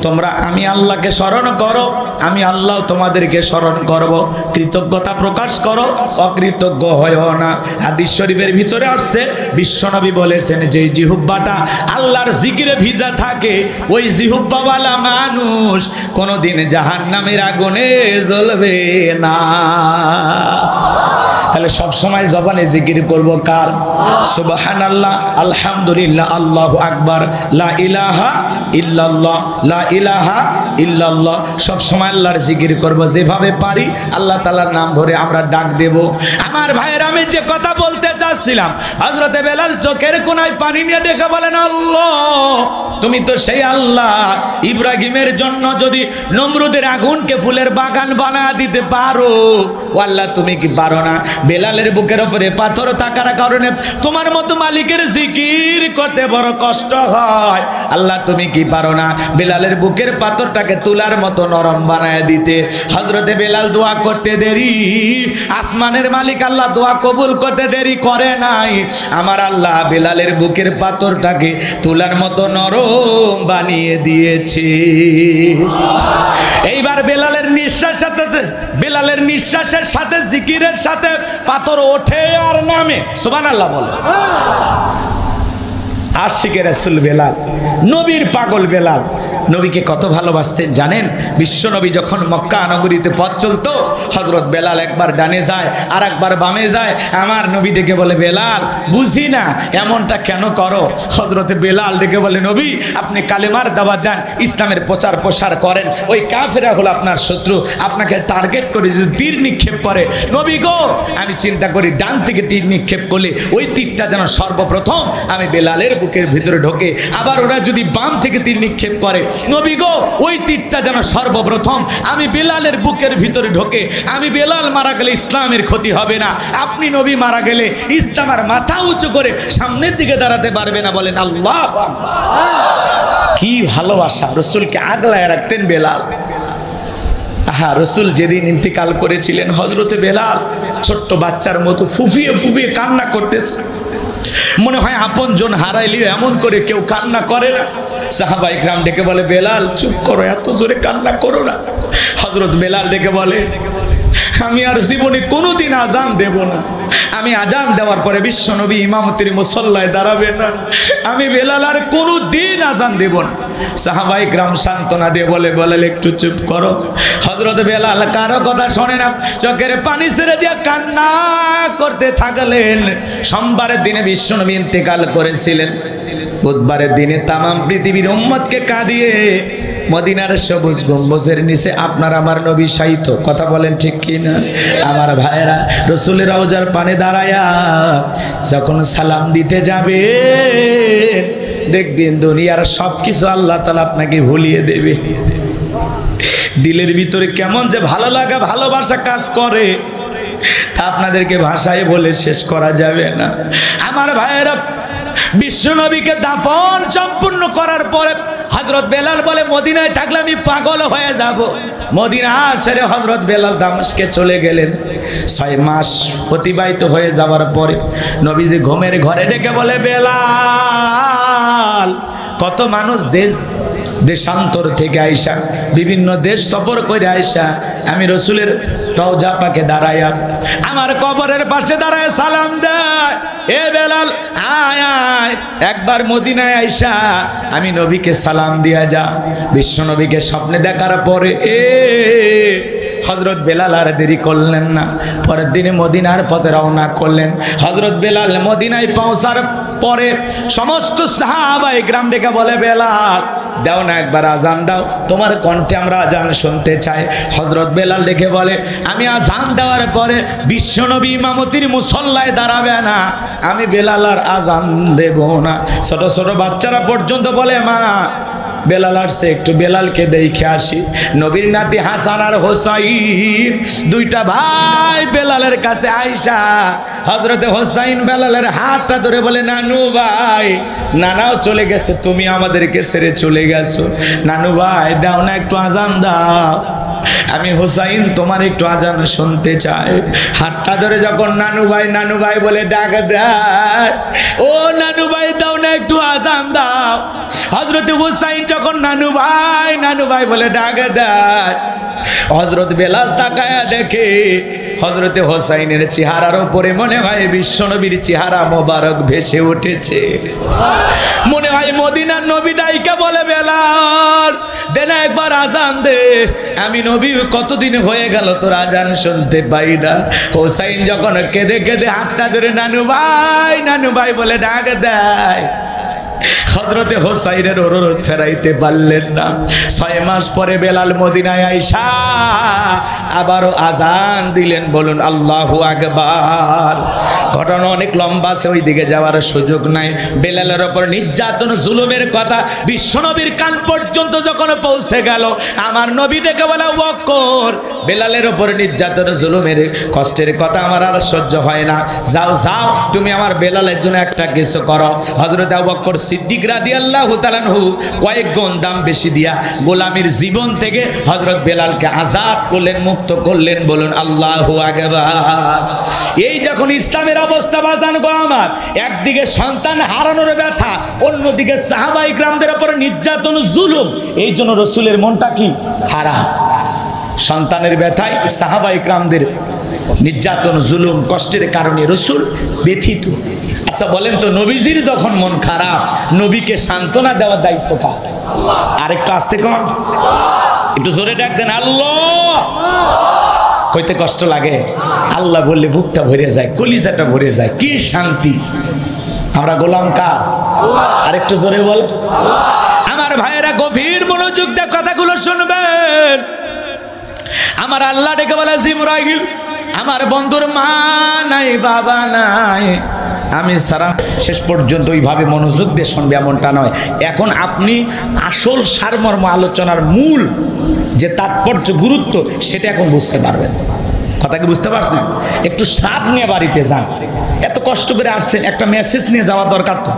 তোমরা আমি আল্লাহকে স্মরণ করো, আমি আল্লাহ তোমাদেরকে স্মরণ করব। কৃতজ্ঞতা প্রকাশ করো, অকৃতজ্ঞ হয়ো না। হাদিস শরীফের ভিতরে আসছে বিশ্বনবী বলেছেন যে জিহ্বাটা আল্লাহর জিকিরে ভিজা থাকে, ওই জিহ্বাওয়ালা মানুষ কোনোদিন জাহান্নামের আগুনে জ্বলবে না। তাহলে তাহলে সব সময় জবানে জিকির করব কার? সুবহানাল্লাহ, আলহামদুলিল্লাহ, আল্লাহু আকবার, লা ইলাহা ইল্লাল্লাহ, লা ইলাহা ইল্লাল্লাহ। সব সময় আল্লাহর জিকির করব, যেভাবে পারি আল্লাহ তাআলার নাম ধরে আমরা ডাক দেব। আমার ভাইয়ের, আমি যে কথা বলতে চাচ্ছিলাম, হযরতে বেলাল চোখের কোনায় পানি নিয়ে ডেকে বলেন, আল্লাহ তুমি তো সেই আল্লাহ, ইব্রাহিমের জন্য যদি নমরুদের আগুনকে ফুলের বাগান বানায় দিতে পারো, ও আল্লাহ তুমি কি পারো না? বেলালের বুকের উপরে পাথর থাকার কারণে তোমার মতো মালিকের জিকির করতে বড় কষ্ট হয়, আল্লাহ তুমি কি পারো না বেলালের বুকের পাথরটাকে তুলার মতো নরম বানায় দিতে? হযরতে বেলাল দোয়া করতে দেরি, আসমানের মালিক আল্লাহ দোয়া কবুল করতে দেরি করে নাই। আমার আল্লাহ বেলালের বুকের পাথরটাকে তুলার মতো নরম বানিয়ে দিয়েছে। এইবার বেলালের নিঃশ্বাসের সাথে জিকিরের সাথে পাথর ওঠে আর নামে। সুবহানাল্লাহ বলে। আশিকে রাসূল বেলাল, নবীর পাগল বেলাল, নবীকে কত ভালোবাসতেন জানেন? বিশ্ব নবী যখন মক্কা নগরীতে পথ চলতো, হযরত বেলাল একবার ডানে যায় আর একবার বামে যায়। আমার নবী ডেকে বলে, বেলাল বুঝি না এমনটা কেন করো? হযরতে বেলাল ডেকে বলে, নবী আপনি কালেমার দাওয়াত দেন, ইসলামের প্রচার প্রসার করেন, ওই কাফেররা হলো আপনার শত্রু, আপনাকে টার্গেট করে যদি তীর নিক্ষেপ করে, নবী গো আমি চিন্তা করি ডান থেকে তীর নিক্ষেপ করলে ওই তীরটা যেন সর্বপ্রথম আমি বেলালের বুকের ভিতরে ঢোকে, আবার ওরা যদি বাম থেকে তীর নিক্ষেপ করে, নবী গো ওই তীরটা যেন সর্বপ্রথম আমি বেলালের বুকের ভিতরে ঢোকে। আমি বেলাল মারা গেলে ইসলামের ক্ষতি হবে না, আপনি নবী মারা গেলে ইসলাম আর মাথা উঁচু করে সামনের দিকে দাঁড়াতে পারবে না। বলেন আল্লাহ। কি ভালোবাসা! রসুলকে আগলায় রাখতেন বেলাল। হ্যাঁ, রসুল যেদিন ইন্তিকাল করেছিলেন, হযরতে বেলাল ছোট্ট বাচ্চার মতো ফুফিয়ে ফুফিয়ে কান্না করতেছে। মনে হয় আপন জন হারাইলিও এমন করে কেউ কান্না করে না। সাহাবায়ে কেরাম ডেকে বলে, বেলাল চুপ করো, এত জোরে কান্না করো না। হযরত বেলাল ডেকে বলে, আমি আর জীবনে কোনোদিন আজান দেব না। আমি আজান দেওয়ার পরে বিশ্ব নবী ইমামতির মুসল্লায় দাঁড়াবে না, আমি বেলাল আর কোনোদিন আজান দেব না। সাহাবায়ে কেরাম সান্ত্বনা দিয়ে বলে, বেলাল একটু চুপ করো। হযরত বেলাল কারো কথা শোনে না, চোখের পানি ছেড়ে দিয়ে কান্না করতে থাকলেন। সোমবারের দিনে বিশ্ব নবী ইন্তেকাল করেছিলেন, বুধবারের দিনে তামাম পৃথিবীর উম্মতকে কাঁদিয়ে মদিনার সবুজ গম্বুজের নিচে আপনার আমার নবী শায়িত। কথা বলেন ঠিক কি না? আমার ভাইরা, রসুলের রওজার পানে দাঁড়ায়া যখন সালাম দিতে যাবে, দেখবেন দুনিয়ার সবকিছু আল্লাহ তাআলা আপনাকে ভুলিয়ে দেবে। দিলের ভিতরে কেমন যে ভালো লাগা, ভালোবাসা কাজ করে, তা আপনাদেরকে ভাষায় বলে শেষ করা যাবে না। আমার ভাইয়েরা, বিশ্ব নবীকে দাফন সম্পূর্ণ করার পরে হযরত বেলাল বলে, মদিনায় থাকলে আমি পাগল হয়ে যাব। মদিনা ছেড়ে হযরত বেলাল দামেস্কে চলে গেলেন। 6 মাস অতিবাহিত হয়ে যাওয়ার পরে নবীজি ঘুমের ঘরে ডেকে বলে, বেলাল কত মানুষ দেশান্তর থেকে আইসা, বিভিন্ন দেশ সফর করে আইসা আমি রসুলের রওজা পাকে দাঁড়াইয়া, আমার কবরের পাশে দাঁড়ায় সালাম দেয়, এ বেলাল আয় আয় একবার মদিনায় আইসা আমি নবীকে সালাম দিয়া যা। বিশ্ব নবীকে স্বপ্নে দেখার পরে হযরত বেলাল আর দেরি করলেন না, পরের দিনে মদিনার পথে রওনা করলেন। হযরত বেলাল মদিনায় পৌঁছার পরে সমস্ত সাহাবায়ে কেরাম ডেকে বলে, বেলাল দাও না একবার আজান দাও, তোমার কণ্ঠে আমরা আজান শুনতে চাই। হযরত বেলাল ডেকে বলে, আমি আজান দেওয়ার পরে বিশ্বনবী ইমামতির মুসল্লায় দাঁড়াবে না, আমি বেলাল আর আজান দেব না। ছোট ছোট বাচ্চারা পর্যন্ত বলে, মা বেলাল আসছে, একটু বেলালকে দেখে আসি। নবীর নাতি হাসান আর হোসাইন দুইটা ভাই বেলালের কাছে আইসা হযরতে হোসাইন বেলালের হাতটা ধরে বলে, নানু ভাই, নানাও চলে গেছে, তুমি আমাদেরকে ছেড়ে চলে গেছো, নানু ভাই দাও না একটু আজান দাও, আমি হোসাইন তোমার একটু আজান শুনতে চাই। হাতটা ধরে যখন নানু ভাই বলে ডাক দেয়, ও নানু ভাই দাও না একটু আজান দাও। হযরত হুসাইন যখন নানু ভাই বলে ডাকে দেয়, হযরত বেলাল তাকায়া দেখে হযরতে হোসাইনের চেহারার উপরে মনে হয় বিশ্বনবীর চেহারা মোবারক ভেসে উঠেছে। মনে হয় মদিনার নবী ডাইকা বলে, বেলাল দে না একবার আজান দে, আমি নবী কতদিন হয়ে গেল তোর আজান শুনতে পাই না। হোসাইন যখন কেঁদে কেঁদে হাতটা ধরে নানু ভাই বলে ডাক দেয়, হযরতে হোসাইনের অনুরোধ ফেরাইতে পারলেন না। 6 মাস পরে বেলাল মদিনায় আইসা আবারও আজান দিলেন। বলুন আল্লাহু আকবার। ঘটনা অনেক লম্বা আছে, ওই দিকে যাওয়ার সুযোগ নাই। বেলালের ওপর নির্যাতন জুলুমের কথা বিশ্বনবীর কান পর্যন্ত যখন পৌঁছে গেল, আমার নবী ডেকে বলে, আবু বকর বেলালের ওপর নির্যাতন জুলুমের কষ্টের কথা আমার আর সহ্য হয় না, যাও তুমি আমার বেলালের জন্য একটা কিছু করো। হযরত আবু বকর সিদ্দিক রাদিয়াল্লাহু তাআলা আনহু কয়েক গুণ দাম বেশি দিয়া গোলামীর জীবন থেকে হযরত বেলালকে আজাদ করলেন, মুক্ত করলেন। বলুন আল্লাহু আকবার। এই যখন ইসলামের অবস্থা বাজান গো আমার, একদিকে সন্তান হারানোর ব্যথা, অন্যদিকে সাহাবায়ে কিরামদের উপর নির্যাতন জুলুম, এই জন্য রাসূলের মনটা কি খারাপ। সন্তানের ব্যথায় সাহাবায়ে কিরামদের নির্যাতন জুলুম কষ্টের কারণে রাসূল ব্যথিত। আচ্ছা বলেন তো, নবীজির যখন মন খারাপ, নবীকে সান্ত্বনা দেওয়ার দায়িত্ব কার? আরেকটু আস্তে কর, একটু জোরে ডাক দেন আল্লাহ। কইতে কষ্ট লাগে, আল্লাহ বললে বুকটা ভরে যায়, কলিজাটা ভরে যায়, কি শান্তি। আমরা গোলাম কার? আরেকটু জোরে বল। আমার ভাইয়েরা গভীর মনোযোগ দিয়ে কথাগুলো শুনবেন। আমার আল্লাহ ডেকে বলে, জিবরাইল আমার বন্ধুর মা নাই বাবা নাই, আমি সারা। শেষ পর্যন্ত ওইভাবে মনোযোগ দিয়ে শুনবে এমনটা নয়। এখন আপনি আসল সারমর্ম আলোচনার মূল যে তাৎপর্য গুরুত্ব সেটা এখন বুঝতে পারবেন। কথা কি বুঝতে পারছেন? একটু সাপ নিয়ে বাড়িতে যান, এত কষ্ট করে আসছেন, একটা মেসেজ নিয়ে যাওয়ার দরকার তো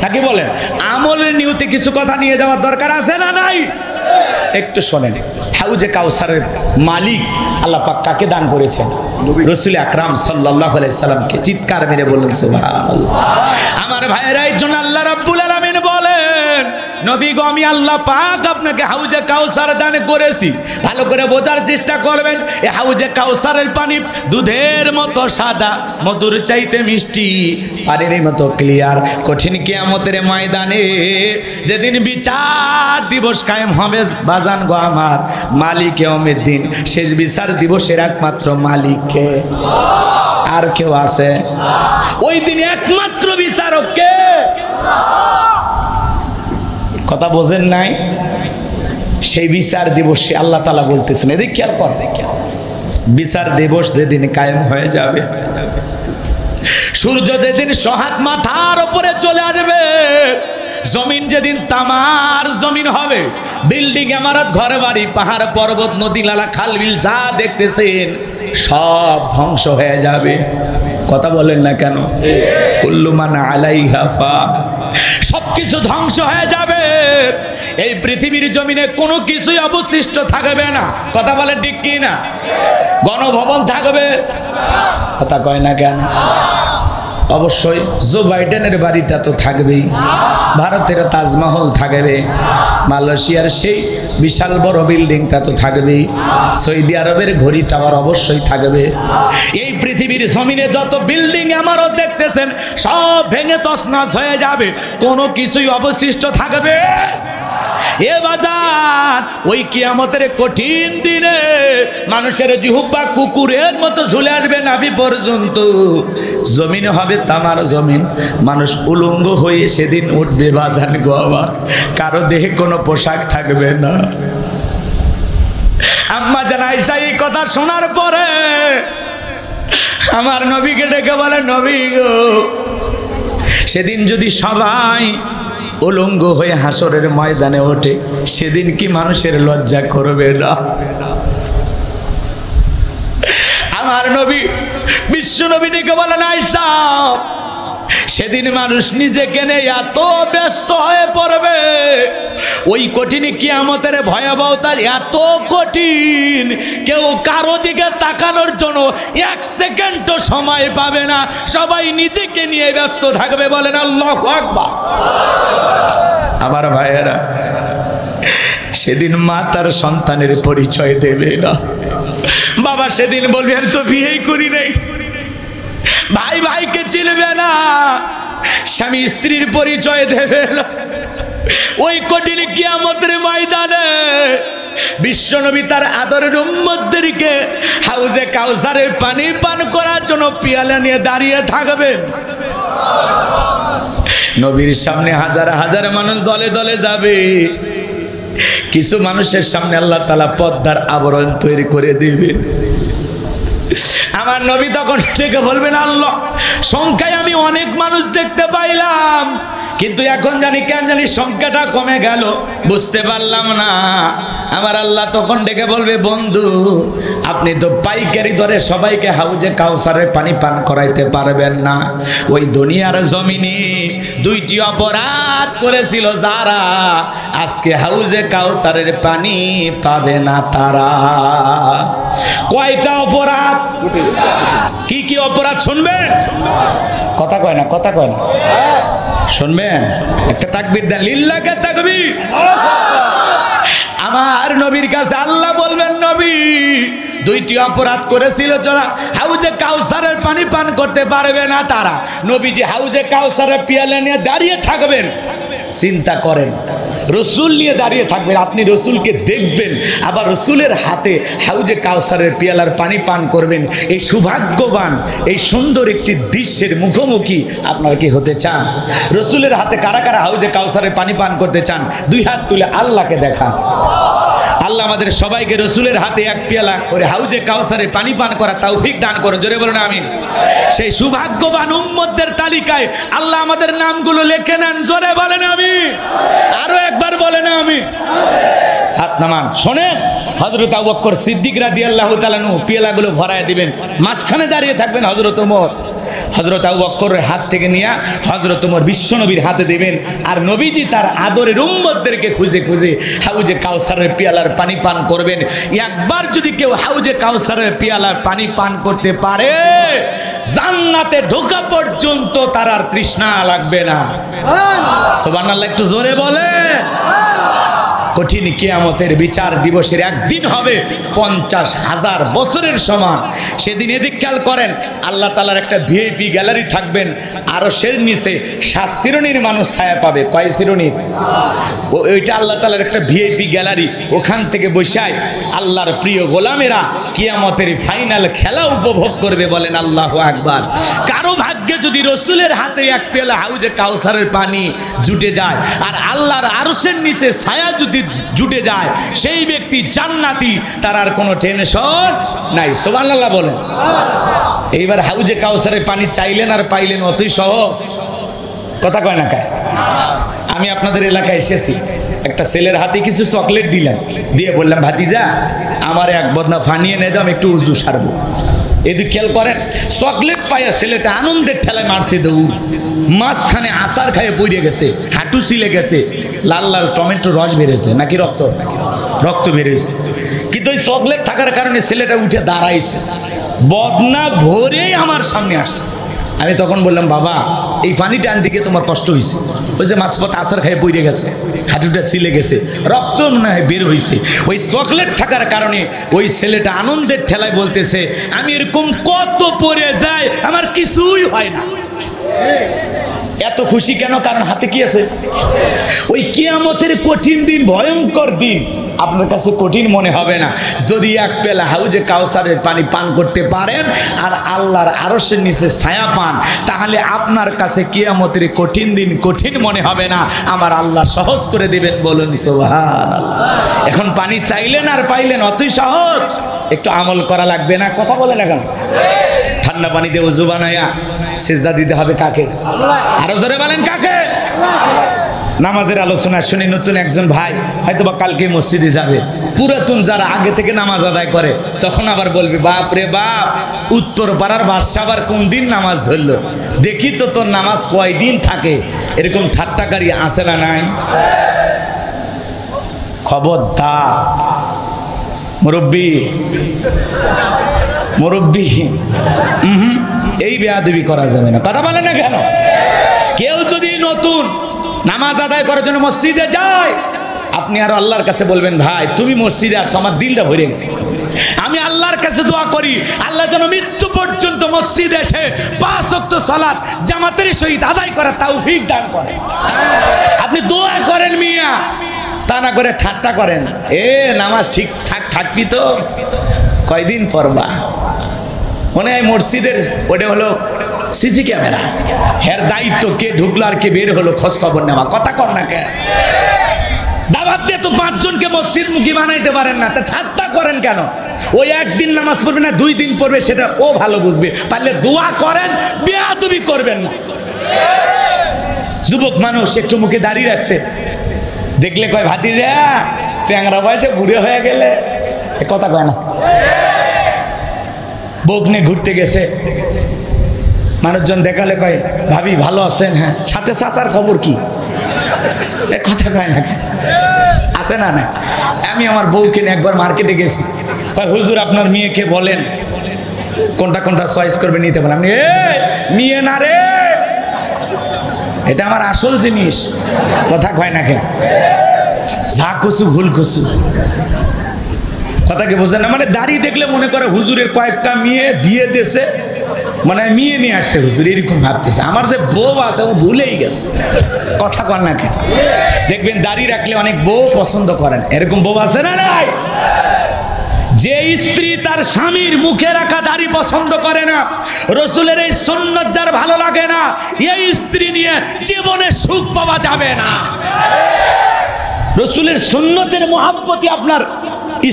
নাকি বলেন? আমলের নিয়তে কিছু কথা নিয়ে যাওয়ার দরকার আছে না নাই? একটু শোনেন, হাউজে কাউসারের মালিক আল্লাহ পাক কাকে দান করেছেন? রাসূল আকরাম সাল্লাল্লাহু আলাইহি সাল্লামকে। চিৎকার মেরে বলেন সুবহানাল্লাহ। আমার ভাইয়েরা, এই জন্য আল্লাহ রাব্বুল আলামিন বলেন, নবী গো আমি আল্লাহ পাক আপনাকে হাউজে কাউসার দান করেছি। ভালো করে বোঝার চেষ্টা করবেন, এই হাউজে কাউসারের পানি দুধের মতো সাদা, মধুর চাইতে মিষ্টি, পানির মতো ক্লিয়ার। কঠিন কিয়ামতের ময়দানে যেদিন বিচার দিবস কায়েম হবে বাজান গো আমার, মালিক ইয়াউমিদ্দিন, শেষ বিচার দিবসের একমাত্র মালিককে, আর কেউ আছে? ওই দিন একমাত্র বিচারক কে? কথা বোঝেন নাই? সেই বিচার দিবসে আল্লাহ তাআলা বলতেছেন, এদিকে খেয়াল কর, বিচার দিবস যেদিন কায়েম হয়ে যাবে, সূর্য যেদিন সহাত মাথার উপরে চলে আসবে, জমিন যেদিন তামার জমিন হবে, বিল্ডিং ইমারত ঘর বাড়ি পাহাড় পর্বত নদী নালা খাল বিল যা দেখতেছেন সব ধ্বংস হয়ে যাবে। কথা বলেন না কেন? কুল্লু মান আলাইহা ফান, সবকিছু ধ্বংস হয়ে যাবে। এই পৃথিবীর জমিনে কোনো কিছুই অবশিষ্ট থাকবে না। কথা বলেন ঠিক কি না? গণভবন থাকবে, কথা কয় না কেন? অবশ্যই জো বাইডেনের বাড়িটা তো থাকবেই, ভারতের তাজমহল থাকবে, মালয়েশিয়ার সেই বিশাল বড় বিল্ডিংটা তো থাকবেই, সৌদি আরবের ঘড়ি টাওয়ার অবশ্যই থাকবে। এই পৃথিবীর জমিনে যত বিল্ডিং আমারও দেখতেছেন সব ভেঙে তছনছ হয়ে যাবে, কোনো কিছুই অবশিষ্ট থাকবে এ বাজার। ওই কিয়ামতের কঠিন দিনে মানুষের জিহ্বা কুকুরের মতো ঝুলে আসবে নাভি পর্যন্ত, জমিন হবে তামার জমিন, মানুষ উলঙ্গ হয়ে সেদিন উঠবে বাজান গো আমার, কারো দেহে কোনো পোশাক থাকবে না। আম্মা জান আয়েশা এই কথা শোনার পরে আমার নবীকে ডেকে বলে, নবী গো সেদিন যদি সবাই উলঙ্গ হয়ে হাসরের ময়দানে ওঠে, সেদিন কি মানুষের লজ্জা করবে না? আমার নবী বিশ্ব নবী ডেকে বলেন, আয়েশা সেদিন মানুষ নিজেকে নিয়ে এত ব্যস্ত হয়ে পড়বে, ওই কঠিন কিয়ামতের ভয়াবহতা এত কঠিন, কেউ কারো দিকে তাকানোর জন্য এক সেকেন্ডও সময় পাবে না, সবাই নিজেকে নিয়ে ব্যস্ত থাকবে। বলেন আল্লাহু আকবার। আমার ভাইয়েরা, সেদিন মা তার সন্তানের পরিচয় দেবে না, বাবা সেদিন বলবে আমি তো বিয়েই করি নাই, ভাই ভাইকে চিনবে না, স্বামী স্ত্রীর পরিচয় দেবে না। ওই কঠিন কিয়ামতের ময়দানে বিশ্বনবী তার আদরের উম্মতদেরকে হাউজে কাউসারের পানি পান করার জন্য পিয়ালা নিয়ে দাঁড়িয়ে থাকবেন। নবীর সামনে হাজার হাজার মানুষ দলে দলে যাবে, কিছু মানুষের সামনে আল্লাহ তাআলা পর্দার আবরণ তৈরি করে দিবেন। আমার নবী তখন থেকে বলবেন আল্লাহ, সংখ্যায় আমি অনেক মানুষ দেখতে পাইলাম, কিন্তু এখন জানি কেন জানি সংখ্যাটা কমে গেল, বুঝতে পারলাম না। আমার আল্লাহ তখন ডেকে বলবে, বন্ধু আপনি তো পাইকারি দরে সবাইকে হাউজে কাউসারের পানি পান করাইতে পারবেন না। ওই দুনিয়ার জমিনে দুইটি অপরাধ করেছিল যারা, আজকে হাউজে কাউসারের পানি পাবে না তারা। কয়টা অপরাধ? কি কি অপরাধ শুনবেন? কথা কয় না, কথা কয় না, শুনবেন? একটা তাকবীর দেন, লিল্লাহে তাকবীর। আমার নবীর কাছে আল্লাহ বলবেন, নবী দুইটি অপরাধ করেছিল যারা হাউজে কাউসারের পানি পান করতে পারবে না তারা। নবীজি হাউজে কাউসারের পিয়ালা নিয়ে দাঁড়িয়ে থাকবেন, চিন্তা করেন, রসুল নিয়ে দাঁড়িয়ে থাকবেন, আপনি রসুলকে দেখবেন, আবার রসুলের হাতে হাউজে কাউসারের পিয়ালার পানি পান করবেন। এই সৌভাগ্যবান, এই সুন্দর একটি দৃশ্যের মুখোমুখি আপনারা কি হতে চান? রসুলের হাতে কারা কারা হাউজে কাউসারের পানি পান করতে চান? দুই হাত তুলে আল্লাহকে দেখান। আল্লাহ আমাদের সবাইকে রসুলের হাতে এক পেয়ালা করে হাউজে কাউসারে পানি পান করা তৌফিক দান করুন। জোরে বলুন আমিন। সেই সৌভাগ্যবান উম্মতদের তালিকায় আল্লাহ আমাদের নামগুলো লিখে নেন। জোরে বলেন আমিন। আরো একবার বলেন আমিন। হাত নামান। শোনেন, হযরত আবু বকর সিদ্দিক রাদিয়াল্লাহু তাআলা নু পেয়ালাগুলো ভরায় দিবেন, মাঝখানে দাঁড়িয়ে থাকবেন হযরত ওমর। হযরত আবু বকরের হাত থেকে নিয়ে হযরত ওমর বিশ্বনবীর হাতে দিবেন, আর নবীজি তার আদরের উম্মতদেরকে খুঁজে খুঁজে হাউজে কাউসারের পেয়ালার পানি পান করবেন। একবার যদি কেউ হাউজে কাউসারের পেয়ালার পানি পান করতে পারে, জান্নাতে ঢোকা পর্যন্ত তার আর তৃষ্ণা লাগবে না। সুবহানাল্লাহ, একটু জোরে বলেন। কঠিন কিয়ামতের বিচার দিবসের একদিন হবে 50,000 বছরের সমান। সেদিন এদিক খেয়াল করেন, আল্লাহ তাআলার একটা ভিআইপি গ্যালারি থাকবেন, আরশের নিচে 7 শ্রেণীর মানুষ ছায়া পাবে। কয় শ্রেণীর? ওইটা আল্লাহ তাআলার একটা ভিআইপি গ্যালারি। ওখান থেকে বসায় আল্লাহর প্রিয় গোলামেরা কিয়ামতের ফাইনাল খেলা উপভোগ করবে। বলেন আল্লাহু আকবার। কারো ভাগ্যে যদি রসুলের হাতে এক পেয়ালা হাউজে কাউসারের পানি জুটে যায়, আর আল্লাহর আরশের নিচে ছায়া যদি জুটে যায়, সেই ব্যক্তি জান্নাতি, তার আর কোনো টেনশন নাই। সুবহানাল্লাহ বলেন। এইবার হাউজে কাউসারের পানি চাইলেন আর পাইলেন, অতই সহজ। কথা কয় না কায়? আমি আপনাদের এলাকায় এসেছি, একটা ছেলের হাতে কিছু চকলেট দিলেন, দিয়ে বললাম ভাতিজা আমার এক বদনা ফানি এনে দাও, আমি একটু উজু সারবো। এদিকে খেয়াল করেন, চকলেট পাইয়া ছেলেটা আনন্দের ঠেলায় মারছে দৌড়, মাঝখানে আচার খাইয়ে পড়ে গেছে, হাঁটু ছিলে গেছে, লাল লাল টমেটো রস বেরিয়েছে, নাকি রক্ত? রক্ত বেরিয়েছে। কিন্তু ওই চকলেট থাকার কারণে ছেলেটা উঠে দাঁড়াইছে, বদনা ভরেই আমার সামনে আসছে। আমি তখন বললাম, বাবা এই পানিটা আনতে গিয়ে তোমার কষ্ট হয়েছে, ওই যে মাঝপথ আচার খাইয়ে পড়ে গেছে, হাঁটুটা ছিলে গেছে, রক্ত মনে হয় বের হয়েছে। ওই চকলেট থাকার কারণে ওই ছেলেটা আনন্দের ঠেলায় বলতেছে, আমি এরকম কত পড়ে যাই, আমার কিছুই হয় না। এত খুশি কেন? কারণ হাতে কি আছে? ওই কিয়ামতের কঠিন দিন, ভয়ঙ্কর দিন আপনার কাছে কঠিন মনে হবে না যদি এক পেলা হাউজে কাউসারের পানি পান করতে পারেন আর আল্লাহর আরশের নিচে ছায়া পান, তাহলে আপনার কাছে কিয়ামতের কঠিন দিন কঠিন মনে হবে না, আমার আল্লাহ সহজ করে দিবেন। বলুন সুবহানাল্লাহ। এখন পানি চাইলেন আর পাইলেন, অতই সহজ। একটু আমল করা লাগবে না? কথা বলে না কেন? ঠান্ডা পানি দিয়ে ওযু বানায়া সিজদা দিতে হবে কাকে? আরো জোরে বলেন কাকে? নামাজের আলোচনা শুনি নতুন একজন ভাই হয়তোবা কালকে মসজিদে যাবে, পুরাতন যারা আগে থেকে নামাজ আদায় করে তখন আবার বলবে বাপ রে বাপ, উত্তর পাড়ার বাদশা আবার কোন দিন নামাজ ধরলো, দেখি তো তোর নামাজ কয়দিন থাকে। এরকম ঠাট্টাকারী আছে না নাই? খবরদার মুরব্বী মুরব্বী, এই বেয়াদবি করা যাবে না। কথা বলে না কেন? কেউ যদি নতুন নামাজ আদায় করার জন্য মসজিদে যায়, আপনি আর আল্লাহর কাছে বলবেন ভাই তুমি মসজিদে আসো, আমার দিলটা ভরে গেছে, আমি আল্লাহর কাছে দোয়া করি আল্লাহ যেন মৃত্যু পর্যন্ত মসজিদে এসে 5 ওয়াক্ত সালাত জামাতের সহিত আদায় করার তৌফিক দান করে। আপনি দোয়া করেন মিয়া, তা না করে ঠাট্টা করেন, নামাজ ঠিকঠাক থাকবি তো, কয়দিন পড়বা। মনে হয় মসজিদের ওটা হলো সিসি ক্যামেরা, এর দায়িত্ব কে ঢুকলো আর কে বের হলো খোঁজ খবর নেওয়া। কথা কর না কে? দাওয়াত দিয়ে তো 5 জনকে মসজিদ মুখী বানাইতে পারেন না, তা ঠাট্টা করেন কেন? ওই একদিন নামাজ পড়বে না 2 দিন পড়বে সেটা ও ভালো বুঝবে, পারলে দোয়া করেন, বেয়াদবি করবেন না। যুবক মানুষ একটু মুখে দাঁড়িয়ে রাখছে, দেখলে কয় ভাতিজা চ্যাংরা বয়সে বুড়ে হয়ে গেলে, কথা কয় না। বউক নিয়ে ঘুরতে গেছে, মানুষজন দেখালে কয় ভাবি ভালো আছেন? হ্যাঁ। সাথে চাচার খবর কি? কথা কয় না, আছে না? না। আমি আমার বউকে নিয়ে একবার মার্কেটে গেছি, কয় হুজুর আপনার মেয়েকে বলেন কোনটা কোনটা চয়েস করবে নিতে বলেন। আমি নিয়ে না রে, এটা আমার আসল জিনিস। কথা কয় না কেন? যা খুশু ভুল খুশু, কথা কি বোঝেন না? মানে দাড়ি দেখলে মনে করে হুজুরের কয়েকটা মেয়ে বিয়ে দিয়েছে, মানে মেয়ে নিয়ে আসছে হুজুর, এরকম ভাবতেছে। আমার যে বউ আছে ও ভুলেই গেছে। কথা কর না কেন? দেখবেন দাড়ি রাখলে অনেক বউ পছন্দ করেন, এরকম বউ আছে না নাই? যে স্ত্রী তার স্বামীর মুখে রাখা দাড়ি পছন্দ করে না, রসুলের এই সুন্নাত যার ভালো লাগে না, এই স্ত্রী নিয়ে জীবনে সুখ পাওয়া যাবে না। রসুলের সুন্নতের মহাব্বতই আপনার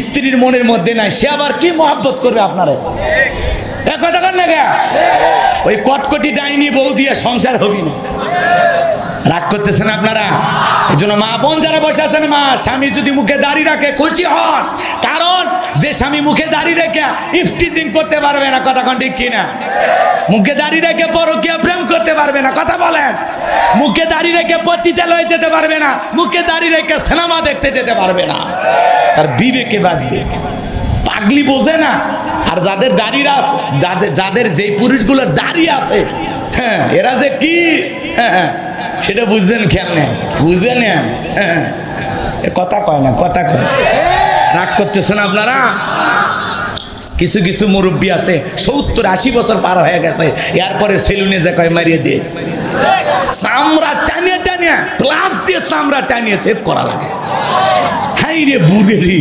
স্ত্রীর মনের মধ্যে নাই, সে আবার কি মহাব্বত করবে আপনারে? কথা কর না কে? ওই কটকটি ডাইনি বউ দিয়ে সংসার হবি না। রাগ করতেছেন আপনারা? এই জন্য মা বোন যারা বসে আছেন, মা স্বামী যদি মুখে দাড়ি রাখে খুশি হন, কারণ যে স্বামী মুখে দাড়ি রেখে ইফটিজিং করতে পারবে না, কথা কোন ঠিক কিনা? মুখে দাড়ি রেখে পরকীয়া প্রেম করতে পারবে না, কথা বলেন। মুখে দাড়ি রেখে পতিতালয়ে যেতে পারবে না, মুখে দাড়ি রেখে সিনেমা দেখতে যেতে পারবে না, তার বিবেকে বাঁচবে। পাগলি বোঝে না। আর যাদের দাড়ি আছে, যাদের যে পুরুষগুলোর দাড়ি আছে, হ্যাঁ এরা যে কি সেটা বুঝবেন কেমনে? বুঝে নেন। কথা কয় না, কথা কয়। রাগ করতেছেন আপনারা? কিছু কিছু মুরব্বী আছে 70-80 বছর পার হয়ে গেছে, এরপরে সেলুনে যে কয় মারিয়ে দিয়ে চামড়া টানিয়ে টানিয়ে প্লাস দিয়ে চামড়া টানিয়ে সেভ করা লাগে। হাই রে বুড়েরি,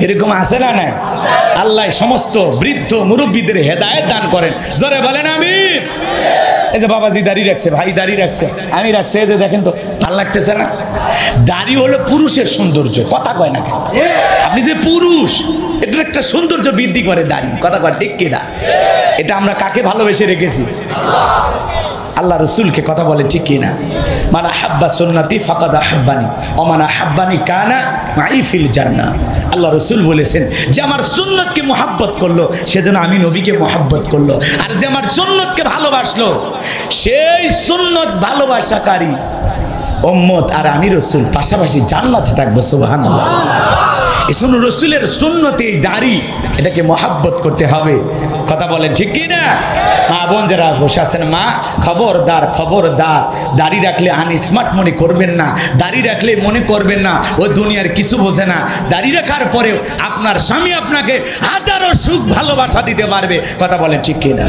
এরকম আছে না? না। আল্লাহ সমস্ত বৃদ্ধ মুরব্বীদের হেদায়েত দান করেন। জোরে বলেন আমিন। এই যে বাবাজি দাড়ি রাখছে, ভাই দাড়ি রাখছে, আমি রাখছে, এই যে দেখেন তো ভালো লাগতেছে না? দাড়ি হলো পুরুষের সৌন্দর্য, কথা কয় না কেন? আপনি যে পুরুষ, এটা একটা সৌন্দর্য বৃদ্ধি করে দাড়ি, কথা কয় ঠিক কিনা? এটা আমরা কাকে ভালোবেসে রেখেছি? আল্লাহ রসুলকে, কথা বলে ঠিক কিনা? মানা হাব্বা সুন্নতি ফাকাদ আহাব্বানি ওয়া মানা হাব্বানি কানা মাই ফিল জান্নাহ। আল্লাহ রসুল বলেছেন যে আমার সুন্নতকে মুহাব্বত করলো সেজন্য আমি নবীকে মুহাব্বত করলো, আর যে আমার সুন্নতকে ভালোবাসলো সেই সুন্নত ভালোবাসাকারী উম্মত আর আমি রসুল পাশাপাশি জান্নাতে থাকবো। সুবহানাল্লাহ। এই জন্য রসুলের সুন্নতে দাড়ি, এটাকে মহাব্বত করতে হবে, কথা বলেন ঠিক কি না? মা বোন যারা বসে আছেন, মা খবরদার খবরদার, দাড়ি রাখলে আনস্মার্ট মনে করবেন না, দাড়ি রাখলে মনে করবেন না ও দুনিয়ার কিছু বোঝে না। দাড়ি রাখার পরেও আপনার স্বামী আপনাকে হাজারো সুখ ভালোবাসা দিতে পারবে, কথা বলেন ঠিক কি না?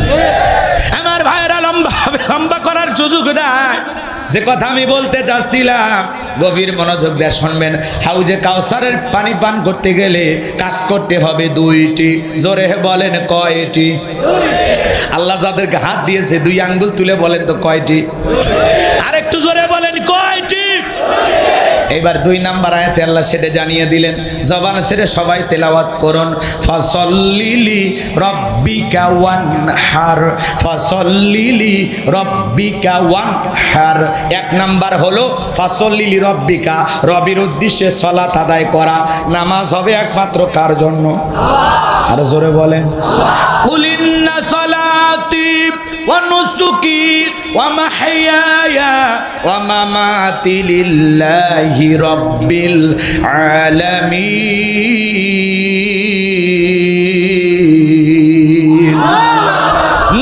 আমার ভাইয়েরা লম্বা করার সুযোগ দেয়। যে কথা আমি বলতে চাচ্ছিলাম, গভীর মনোযোগ দিয়ে শুনবেন। হাউজে কাউসারের পানি পান করতে গেলে কাজ করতে হবে 2টি। জোরে বলেন কয়টি? আল্লাহ যাদেরকে হাত দিয়েছে 2 আঙ্গুল তুলে বলেন তো কয়টি? আর একটু জোরে বলেন কয়টি? এবার 2 নাম্বার আয়াতে আল্লাহ সেটা জানিয়ে দিলেন, জবান ছেড়ে সবাই তেলাওয়াত করুন, ফাসল্লিলি রব্বিকা ওয়ানহার, ফাসল্লিলি রব্বিকা ওয়ানহার। 1 নাম্বার হলো ফাসল্লিলি রব্বিকা, রবির উদ্দেশ্যে সালাত আদায় করা। নামাজ হবে একমাত্র কার জন্য? আর জোরে বলেন, কুলিন্না সালাতি ওয়া নুসুকি ওয়া মাহইয়ায়া ওয়া মামাতি লিল্লাহি রাব্বিল আলামিন।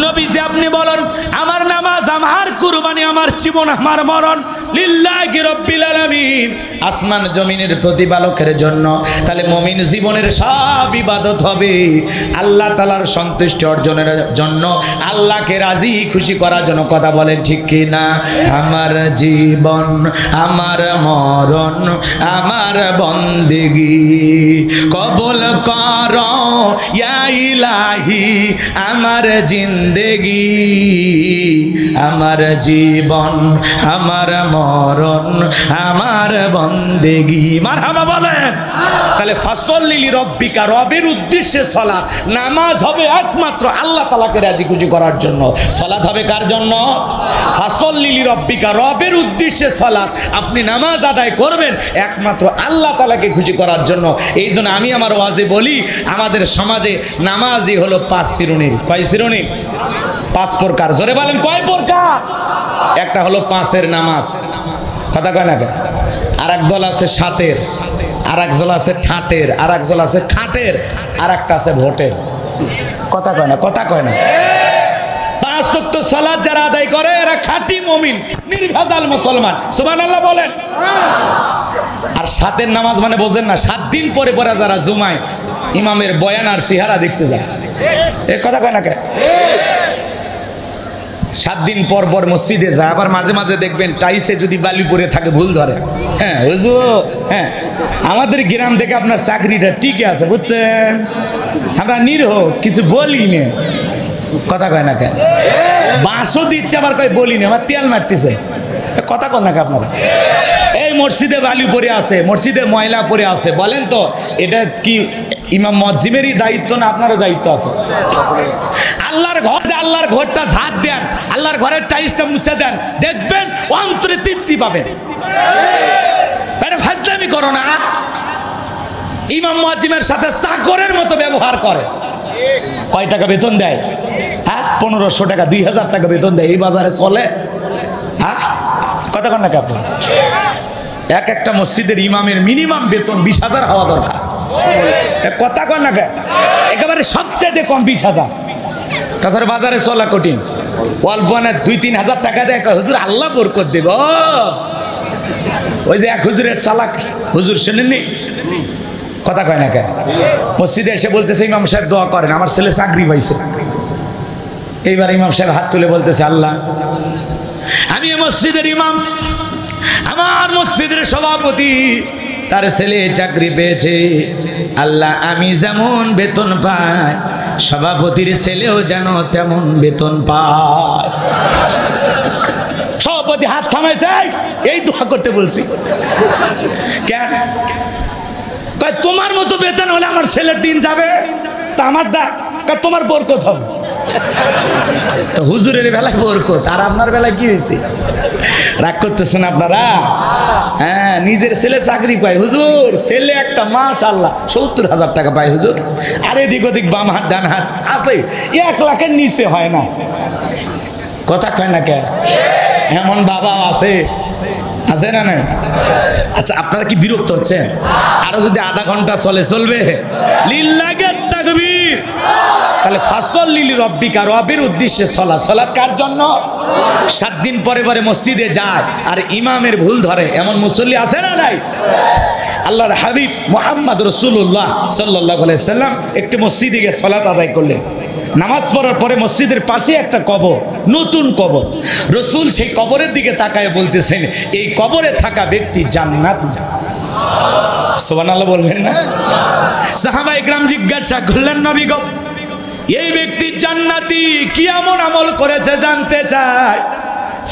নবীজি আপনি বলেন, আমার নামাজ, আমার কুরবানি, আমার জীবন, আমার মরণ লিল্লাহি রাব্বিল আলামিন, আসমান জমিনের প্রতিপালকের জন্য। তাহলে মুমিন জীবনের সব ইবাদত হবে আল্লাহ তাআলার সন্তুষ্টি অর্জনের জন্য, আল্লাহকে রাজি খুশি করার জন্য। কথা বলেন ঠিক কি না? আমার জীবন, আমার মরণ, আমার বন্দেগী কবুল কর ইয়া ইলাহি, আমার জিন্দেগি, আমার জীবন, আমার মরণ, আমার বন্দেগী। মারহাবা বলেন। তাহলে ফাসল্লিলি রব্বিকা, রবের উদ্দেশ্যে সালাত। নামাজ হবে একমাত্র আল্লাহ তাআলাকে রাজি খুশি করার জন্য। সালাত হবে কার জন্য? ফাসল্লিলি রব্বিকা, রবের উদ্দেশ্যে সালাত। আপনি নামাজ আদায় করবেন একমাত্র আল্লাহ তাআলাকে খুশি করার জন্য। এই জন্য আমি আমার ওয়াজে বলি, আমাদের সমাজে নামাজই হলো 5 শ্রেণীর। কয় শ্রেণীর? 5 প্রকার। জোরে বলেন, কয় প্রকার? একটা হলো 5-এর নামাজ, কথা কয় না? আর এক দল আছে 7-এর, আর এক দল আছে ঠাটের, আর এক দল আছে খাটের, আর একটা আছে ভোটের। কথা কয় না? কথা কয় না? 5 ওয়াক্ত সালাত যারা আদায় করে এরা খাঁটি মুমিন, নির্ভেজাল মুসলমান। সুবহানাল্লাহ বলেন। আর 7-এর নামাজ মানে বোঝেন না? 7 দিন পরে পরে যারা জুমায় ইমামের বয়ান আর সিহারা দেখতে যায়, এ কথা কয় না? 7 দিন পর পর মসজিদে যায়, আবার মাঝে মাঝে দেখবেন টাইসে যদি বালি পরে থাকে ভুল ধরে। হ্যাঁ হুজুর, হ্যাঁ আমাদের গ্রাম থেকে আপনার চাকরিটা টিকে আছে, বুঝছেন? আমরা নিরহ কিছু বলি না। কথা কয় না? বাঁশও দিচ্ছে, আবার কয় বলি না, আমার তেল মারতেছে। কথা কন না আপনারা? এই মসজিদে বালি পরে আছে, মসজিদে ময়লা পরে আছে, বলেন তো এটা কি ইমাম মুয়াজ্জিমেরই দায়িত্ব না আপনারও দায়িত্ব আছে? আল্লাহর ঘর, আল্লাহর ঘরটা ঝাড় দেন, আল্লাহর ঘরের টাইলসটা মুছে দেন, দেখবেন অন্তরে তৃপ্তি পাবেন। এটা ফাজলামি করো না। ইমাম মুয়াজ্জিমের সাথে চাকরের মতো ব্যবহার করে। কয় টাকা বেতন দেয়? হ্যাঁ 1500 টাকা, 2000 টাকা বেতন দেয়। এই বাজারে চলে? হ্যাঁ কথা কন না আপনি? একটা মসজিদের ইমামের মিনিমাম বেতন 20,000 হওয়া দরকার। কথা কন না? একেবারে সবচেয়ে কম 20,000। তাছাড়া বাজারে চলা কঠিন। অল্প না 2-3 হাজার টাকা দেয়, হুজুর আল্লাহ বরকত দেব। ওই যে এক হুজুরের চালাক হুজুর, শুনেননি? কথা কয় না? মসজিদে এসে বলতেছে, ইমাম সাহেব দোয়া করেন, আমার ছেলে চাকরি পাইছে। এইবার ইমাম সাহেব হাত তুলে বলতেছে, আল্লাহ আমি মসজিদের ইমাম, আমার মসজিদের সভাপতি, তার ছেলে চাকরি পেয়েছে। আল্লাহ আমি যেমন বেতন পাই, সভাপতির ছেলেও যেন তেমন বেতন পায়। সভাপতি হাত থামাইছে, এই দোয়া করতে বলছি। কেন? তোমার মতো বেতন হলে আমার ছেলের দিন যাবে, তা আমার দা তোমার বরকত হবে। তো হুজুরের বেলায় বরকত, আর আপনার বেলায় কি হয়েছে? রাগ করতেছেন আপনারা? হ্যাঁ নিজের ছেলে চাকরি পায়, হুজুর ছেলে একটা মাশাআল্লাহ 70,000 টাকা পায় হুজুর, আর এদিক ওদিক বাম হাত ডান হাত আছে 1 লাখের নিচে হয় না। কথা কয় না? কে এমন বাবা আছে? আছে না? না? আচ্ছা আপনারা কি বিরক্ত হচ্ছেন? আরো যদি আধা ঘন্টা চলবে? লিল্লাহি তাকবীর। তাহলে ফাসল্লিলি রব্বিকা, রবের উদ্দেশ্যে সালাত। সালাত কার জন্য? 7 দিন পরে পরে মসজিদে যায় আর ইমামের ভুল ধরে, এমন মুসল্লি আছে না নাই? আল্লাহর হাবিব মুহাম্মদ রাসূলুল্লাহ সাল্লাল্লাহু আলাইহি সাল্লাম একটি মসজিদে গিয়ে সালাত আদায় করলেন। নামাজ পড়ার পরে মসজিদের পাশে একটা কবর, নতুন কবর। রাসূল সেই কবরের দিকে তাকায় বলতেছেন, এই কবরে থাকা ব্যক্তি জান্নাতি। সুবহানাল্লাহ বলবেন না? সাহাবায়ে কেরাম জিজ্ঞাসা করলেন, নবী গো এই ব্যক্তি জান্নাতি, কি এমন আমল করেছে জানতে চায়।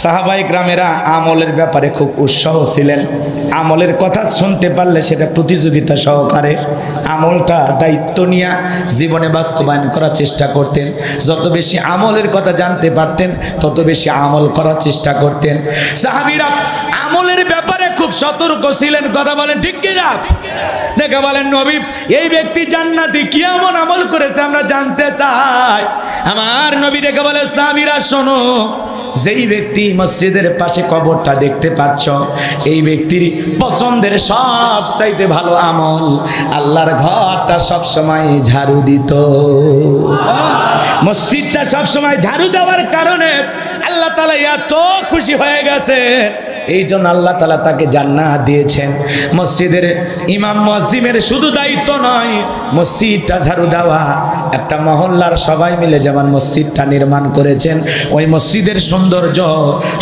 সাহাবায়ে কেরামেরা আমলের ব্যাপারে খুব উৎসাহ ছিলেন। আমলের কথা শুনতে পারলে সেটা প্রতিযোগিতা সহকারে আমলটা দায়িত্ব নিয়ে জীবনে বাস্তবায়ন করার চেষ্টা করতেন। যত বেশি আমলের কথা জানতে পারতেন তত বেশি আমল করার চেষ্টা করতেন। সাহাবীরা আমলের ব্যাপারে খুব সতর্ক ছিলেন। কথা বলেন ঠিক কি না? দেখে বলেন নবী এই ব্যক্তি জান্নাতি কি এমন আমল করেছে আমরা জানতে চাই। আমার নবী দেখে বলে সাহাবীরা শোনো, যেই ব্যক্তি মসজিদের পাশে কবরটা দেখতে পাচ্ছ এই ব্যক্তির পছন্দের সব চাইতে ভালো আমল আল্লাহর ঘরটা সব সময় ঝাড়ু দিত। মসজিদটা সব সময় ঝাড়ু দেওয়ার কারণে আল্লাহ তাআলা এত খুশি হয়ে গেছে, এই জন্য আল্লাহ তাআলা তাকে জান্নাত দিয়েছেন। মসজিদের ইমাম মুয়াজ্জিমের শুধু দায়িত্ব নয় মসজিদটা ঝাড়ু দেওয়া, একটা মহল্লার সবাই মিলে যেমন মসজিদটা নির্মাণ করেছেন ওই মসজিদের সৌন্দর্য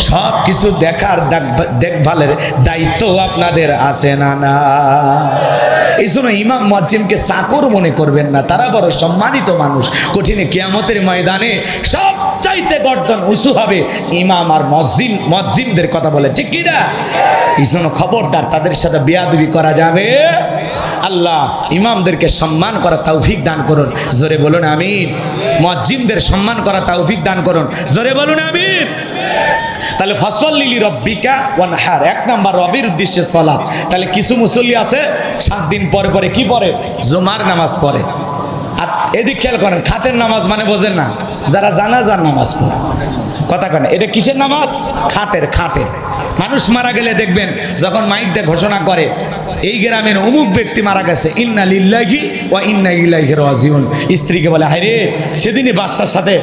সব কিছু দেখার দেখভালের দায়িত্ব আপনাদের আছে না? না, এই জন্য ইমাম মুয়াজ্জিমকে চাকর মনে করবেন না, তারা বড় সম্মানিত মানুষ। কঠিনে কিয়ামতের ময়দানে সবচাইতে গর্দন উঁচু হবে ইমাম আর মুয়াজ্জিমদের কথা বলে ঠিক কি না? এই জন্য খবরদার তাদের সাথে বেয়াদবি করা যাবে। আল্লাহ ইমামদেরকে সম্মান করা তৌফিক দান করুন, জোরে বলুন আমিন। মুয়াজ্জিমদের সম্মান করা তৌফিক দান করুন, জোরে বলুন আমিন। তাহলে ফসল্লি লিরাব্বিকা ওয়ানহার, এক নাম্বার রবের উদ্দেশ্যে সালাত। তাহলে কিছু মুসল্লি আছে 7 দিন পরে পরে কি পড়ে? জুমার নামাজ পড়ে। আর এদিক খেয়াল করেন, খাটের নামাজ মানে বোঝেন না, যারা জানাজার নামাজ পড়ে। কথা কেন? এটা কিসের নামাজ? খাটের। মানুষ মারা গেলে দেখবেন যখন মাইক দিয়ে ঘোষণা করে এই গ্রামের অমুক ব্যক্তি মারা গেছে, ইন্না লিল্লাহি ওয়া ইন্না ইলাইহি রাজিউন, স্ত্রীকে বলে হায় রে সেদিনই বাদশার সাথে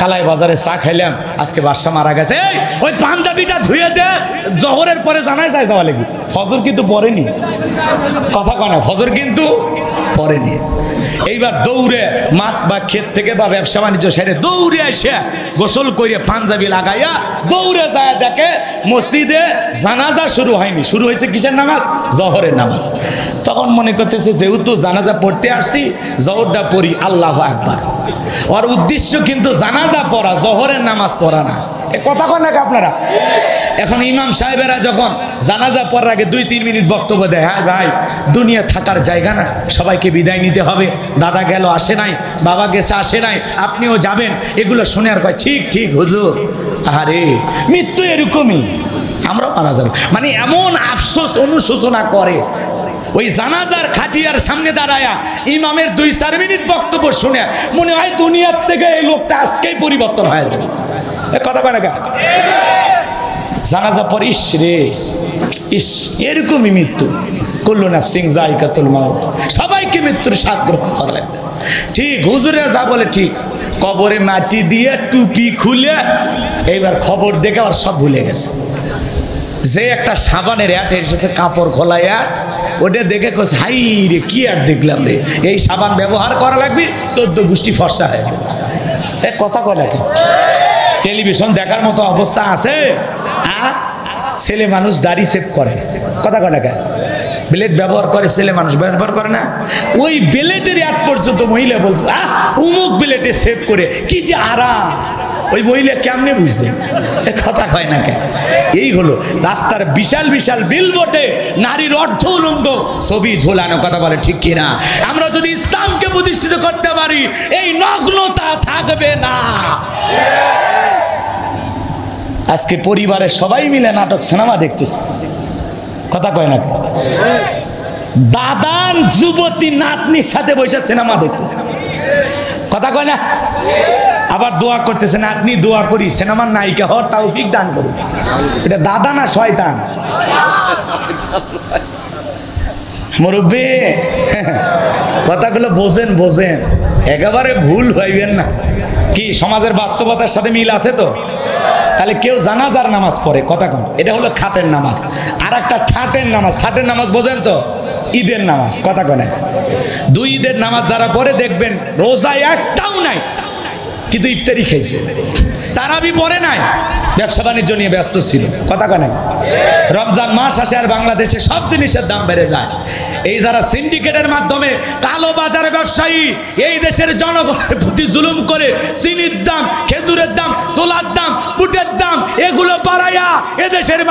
কালাই বাজারে চা খাইলাম, আজকে বাদশা মারা গেছে, ওই পাঞ্জাবিটা ধুয়ে দে, জোহরের পরে জানাই যায় যাওয়া লাগবে। ফজর কিন্তু পড়েনি। কথা কয় না, ফজর কিন্তু পড়েনি। এইবার দৌড়ে মাঠ বা ক্ষেত থেকে বা ব্যবসা বাণিজ্য সেরে দৌড়ে এসে গোসল করে পাঞ্জাবি লাগাইয়া দৌড়ে যায় দেখে মসজিদে জানাজা শুরু হয়নি, শুরু হয়েছে কিসের নামাজ? জোহরের নামাজ। তখন মনে করতেছে যেহেতু জানাজা পড়তে আসছি জোহরটা পড়ি, আল্লাহু আকবার। ওর উদ্দেশ্য কিন্তু জানাজা পড়া, জোহরের নামাজ পড়া না। এ কথা কন নাকি আপনারা? এখন ইমাম সাহেবেরা যখন জানাজা পড়ার আগে 2-3 মিনিট বক্তব্য দেয়, হ্যাঁ ভাই দুনিয়া থাকার জায়গা না, সবাইকে বিদায় নিতে হবে, দাদা গেল আসে নাই, বাবা গেছে আসে নাই, আপনিও যাবেন, এগুলো শুনে আর কয় ঠিক ঠিক হুজুর। আরে মৃত্যু এরকমই, আমরাও মারা যাবো, মানে এমন আফসোস অনুশোচনা করে। ওই জানাজার খাটিয়ার সামনে দাঁড়ায়া ইমামের 2-4 মিনিট বক্তব্য শুনে মনে হয় দুনিয়ার থেকে এই লোকটা আজকেই পরিবর্তন হয়ে যাবে। কথা কয় না? জানাজা পর ইস রে ইস, এরকমই মৃত্যু। কুল্লু নাফসিন যায়িকাতুল মাউত, সবাইকে মৃত্যুর স্বাদ গ্রহণ করা লাগবে। ঠিক হুজুরেরা যা বলে ঠিক, কবরে মাটি দিয়ে টুপি খুলে এইবার খবর দেখে আর সব ভুলে গেছে। যে একটা সাবানের অ্যাড এসেছে, কাপড় খোলা অ্যাড, ওটা দেখে কোস হাই রে কি অ্যাড দেখলাম রে, এই সাবান ব্যবহার করা লাগবে, 14 গোষ্ঠী ফর্সা হয়ে যাবে। কথা কয় না? টেলিভিশন দেখার মতো অবস্থা আছে? ছেলে মানুষ দাড়ি সেভ করে, কথা কয় না? ব্লেড ব্যবহার করে, ছেলে মানুষ ব্যবহার করে না। ওই ব্লেডের অ্যাড পর্যন্ত মহিলা বলছে অমুক ব্লেডে সেভ করে, কি যে আরাম। ওই মহিলা কেমনে বুঝলেন? কথা কয় না কেন? এই হলো রাস্তার বিশাল বিশাল বিলবোর্ডে নারীর অর্ধ উলঙ্গ ছবি ঝোলানো। কথা বলে ঠিক কিনা? আমরা যদি ইসলামকে প্রতিষ্ঠিত করতে পারি এই নগ্নতা থাকবে না। আজকে পরিবারের সবাই মিলে নাটক সিনেমা দেখতেছে, কথা কয় না? দাদান যুবতী নাতনির সাথে বসে সিনেমা দেখতেছে, কথা কয় না? আবার দোয়া করতেছে, নাতনি দোয়া করি সিনেমার নায়িকা হওয়ার তৌফিক দান করুন। এটা দাদা না শয়তান? মুরব্বি কথাগুলো বোঝেন, একেবারে ভুল হইবেন না। কি সমাজের বাস্তবতার সাথে মিল আছে তো? তাহলে কেউ জানাজার নামাজ পড়ে, কথা কন, এটা হলো খাটের নামাজ। আর একটা ঠাটের নামাজ, ঠাটের নামাজ বোঝেন তো? ঈদের নামাজ, কথা কন। 2 ঈদের নামাজ যারা পড়ে দেখবেন রোজা একটাও নাই, কিন্তু ইফতারি খেয়েছে। তারাবি পড়ে নাই, ব্যবসা বাণিজ্য নিয়ে ব্যস্ত ছিল। কথা কেন? রমজান মাস আসে আর বাংলাদেশে সব জিনিসের দাম বেড়ে যায়। এই যারা সিন্ডিকেটের মাধ্যমে কালো বাজারে ব্যবসায়ী এই দেশের জনগণের প্রতি জুলুম করে চিনির দাম, খেজুরের দাম, ছোলার দাম, বুটের দাম এগুলো বাড়াইয়া এদেশের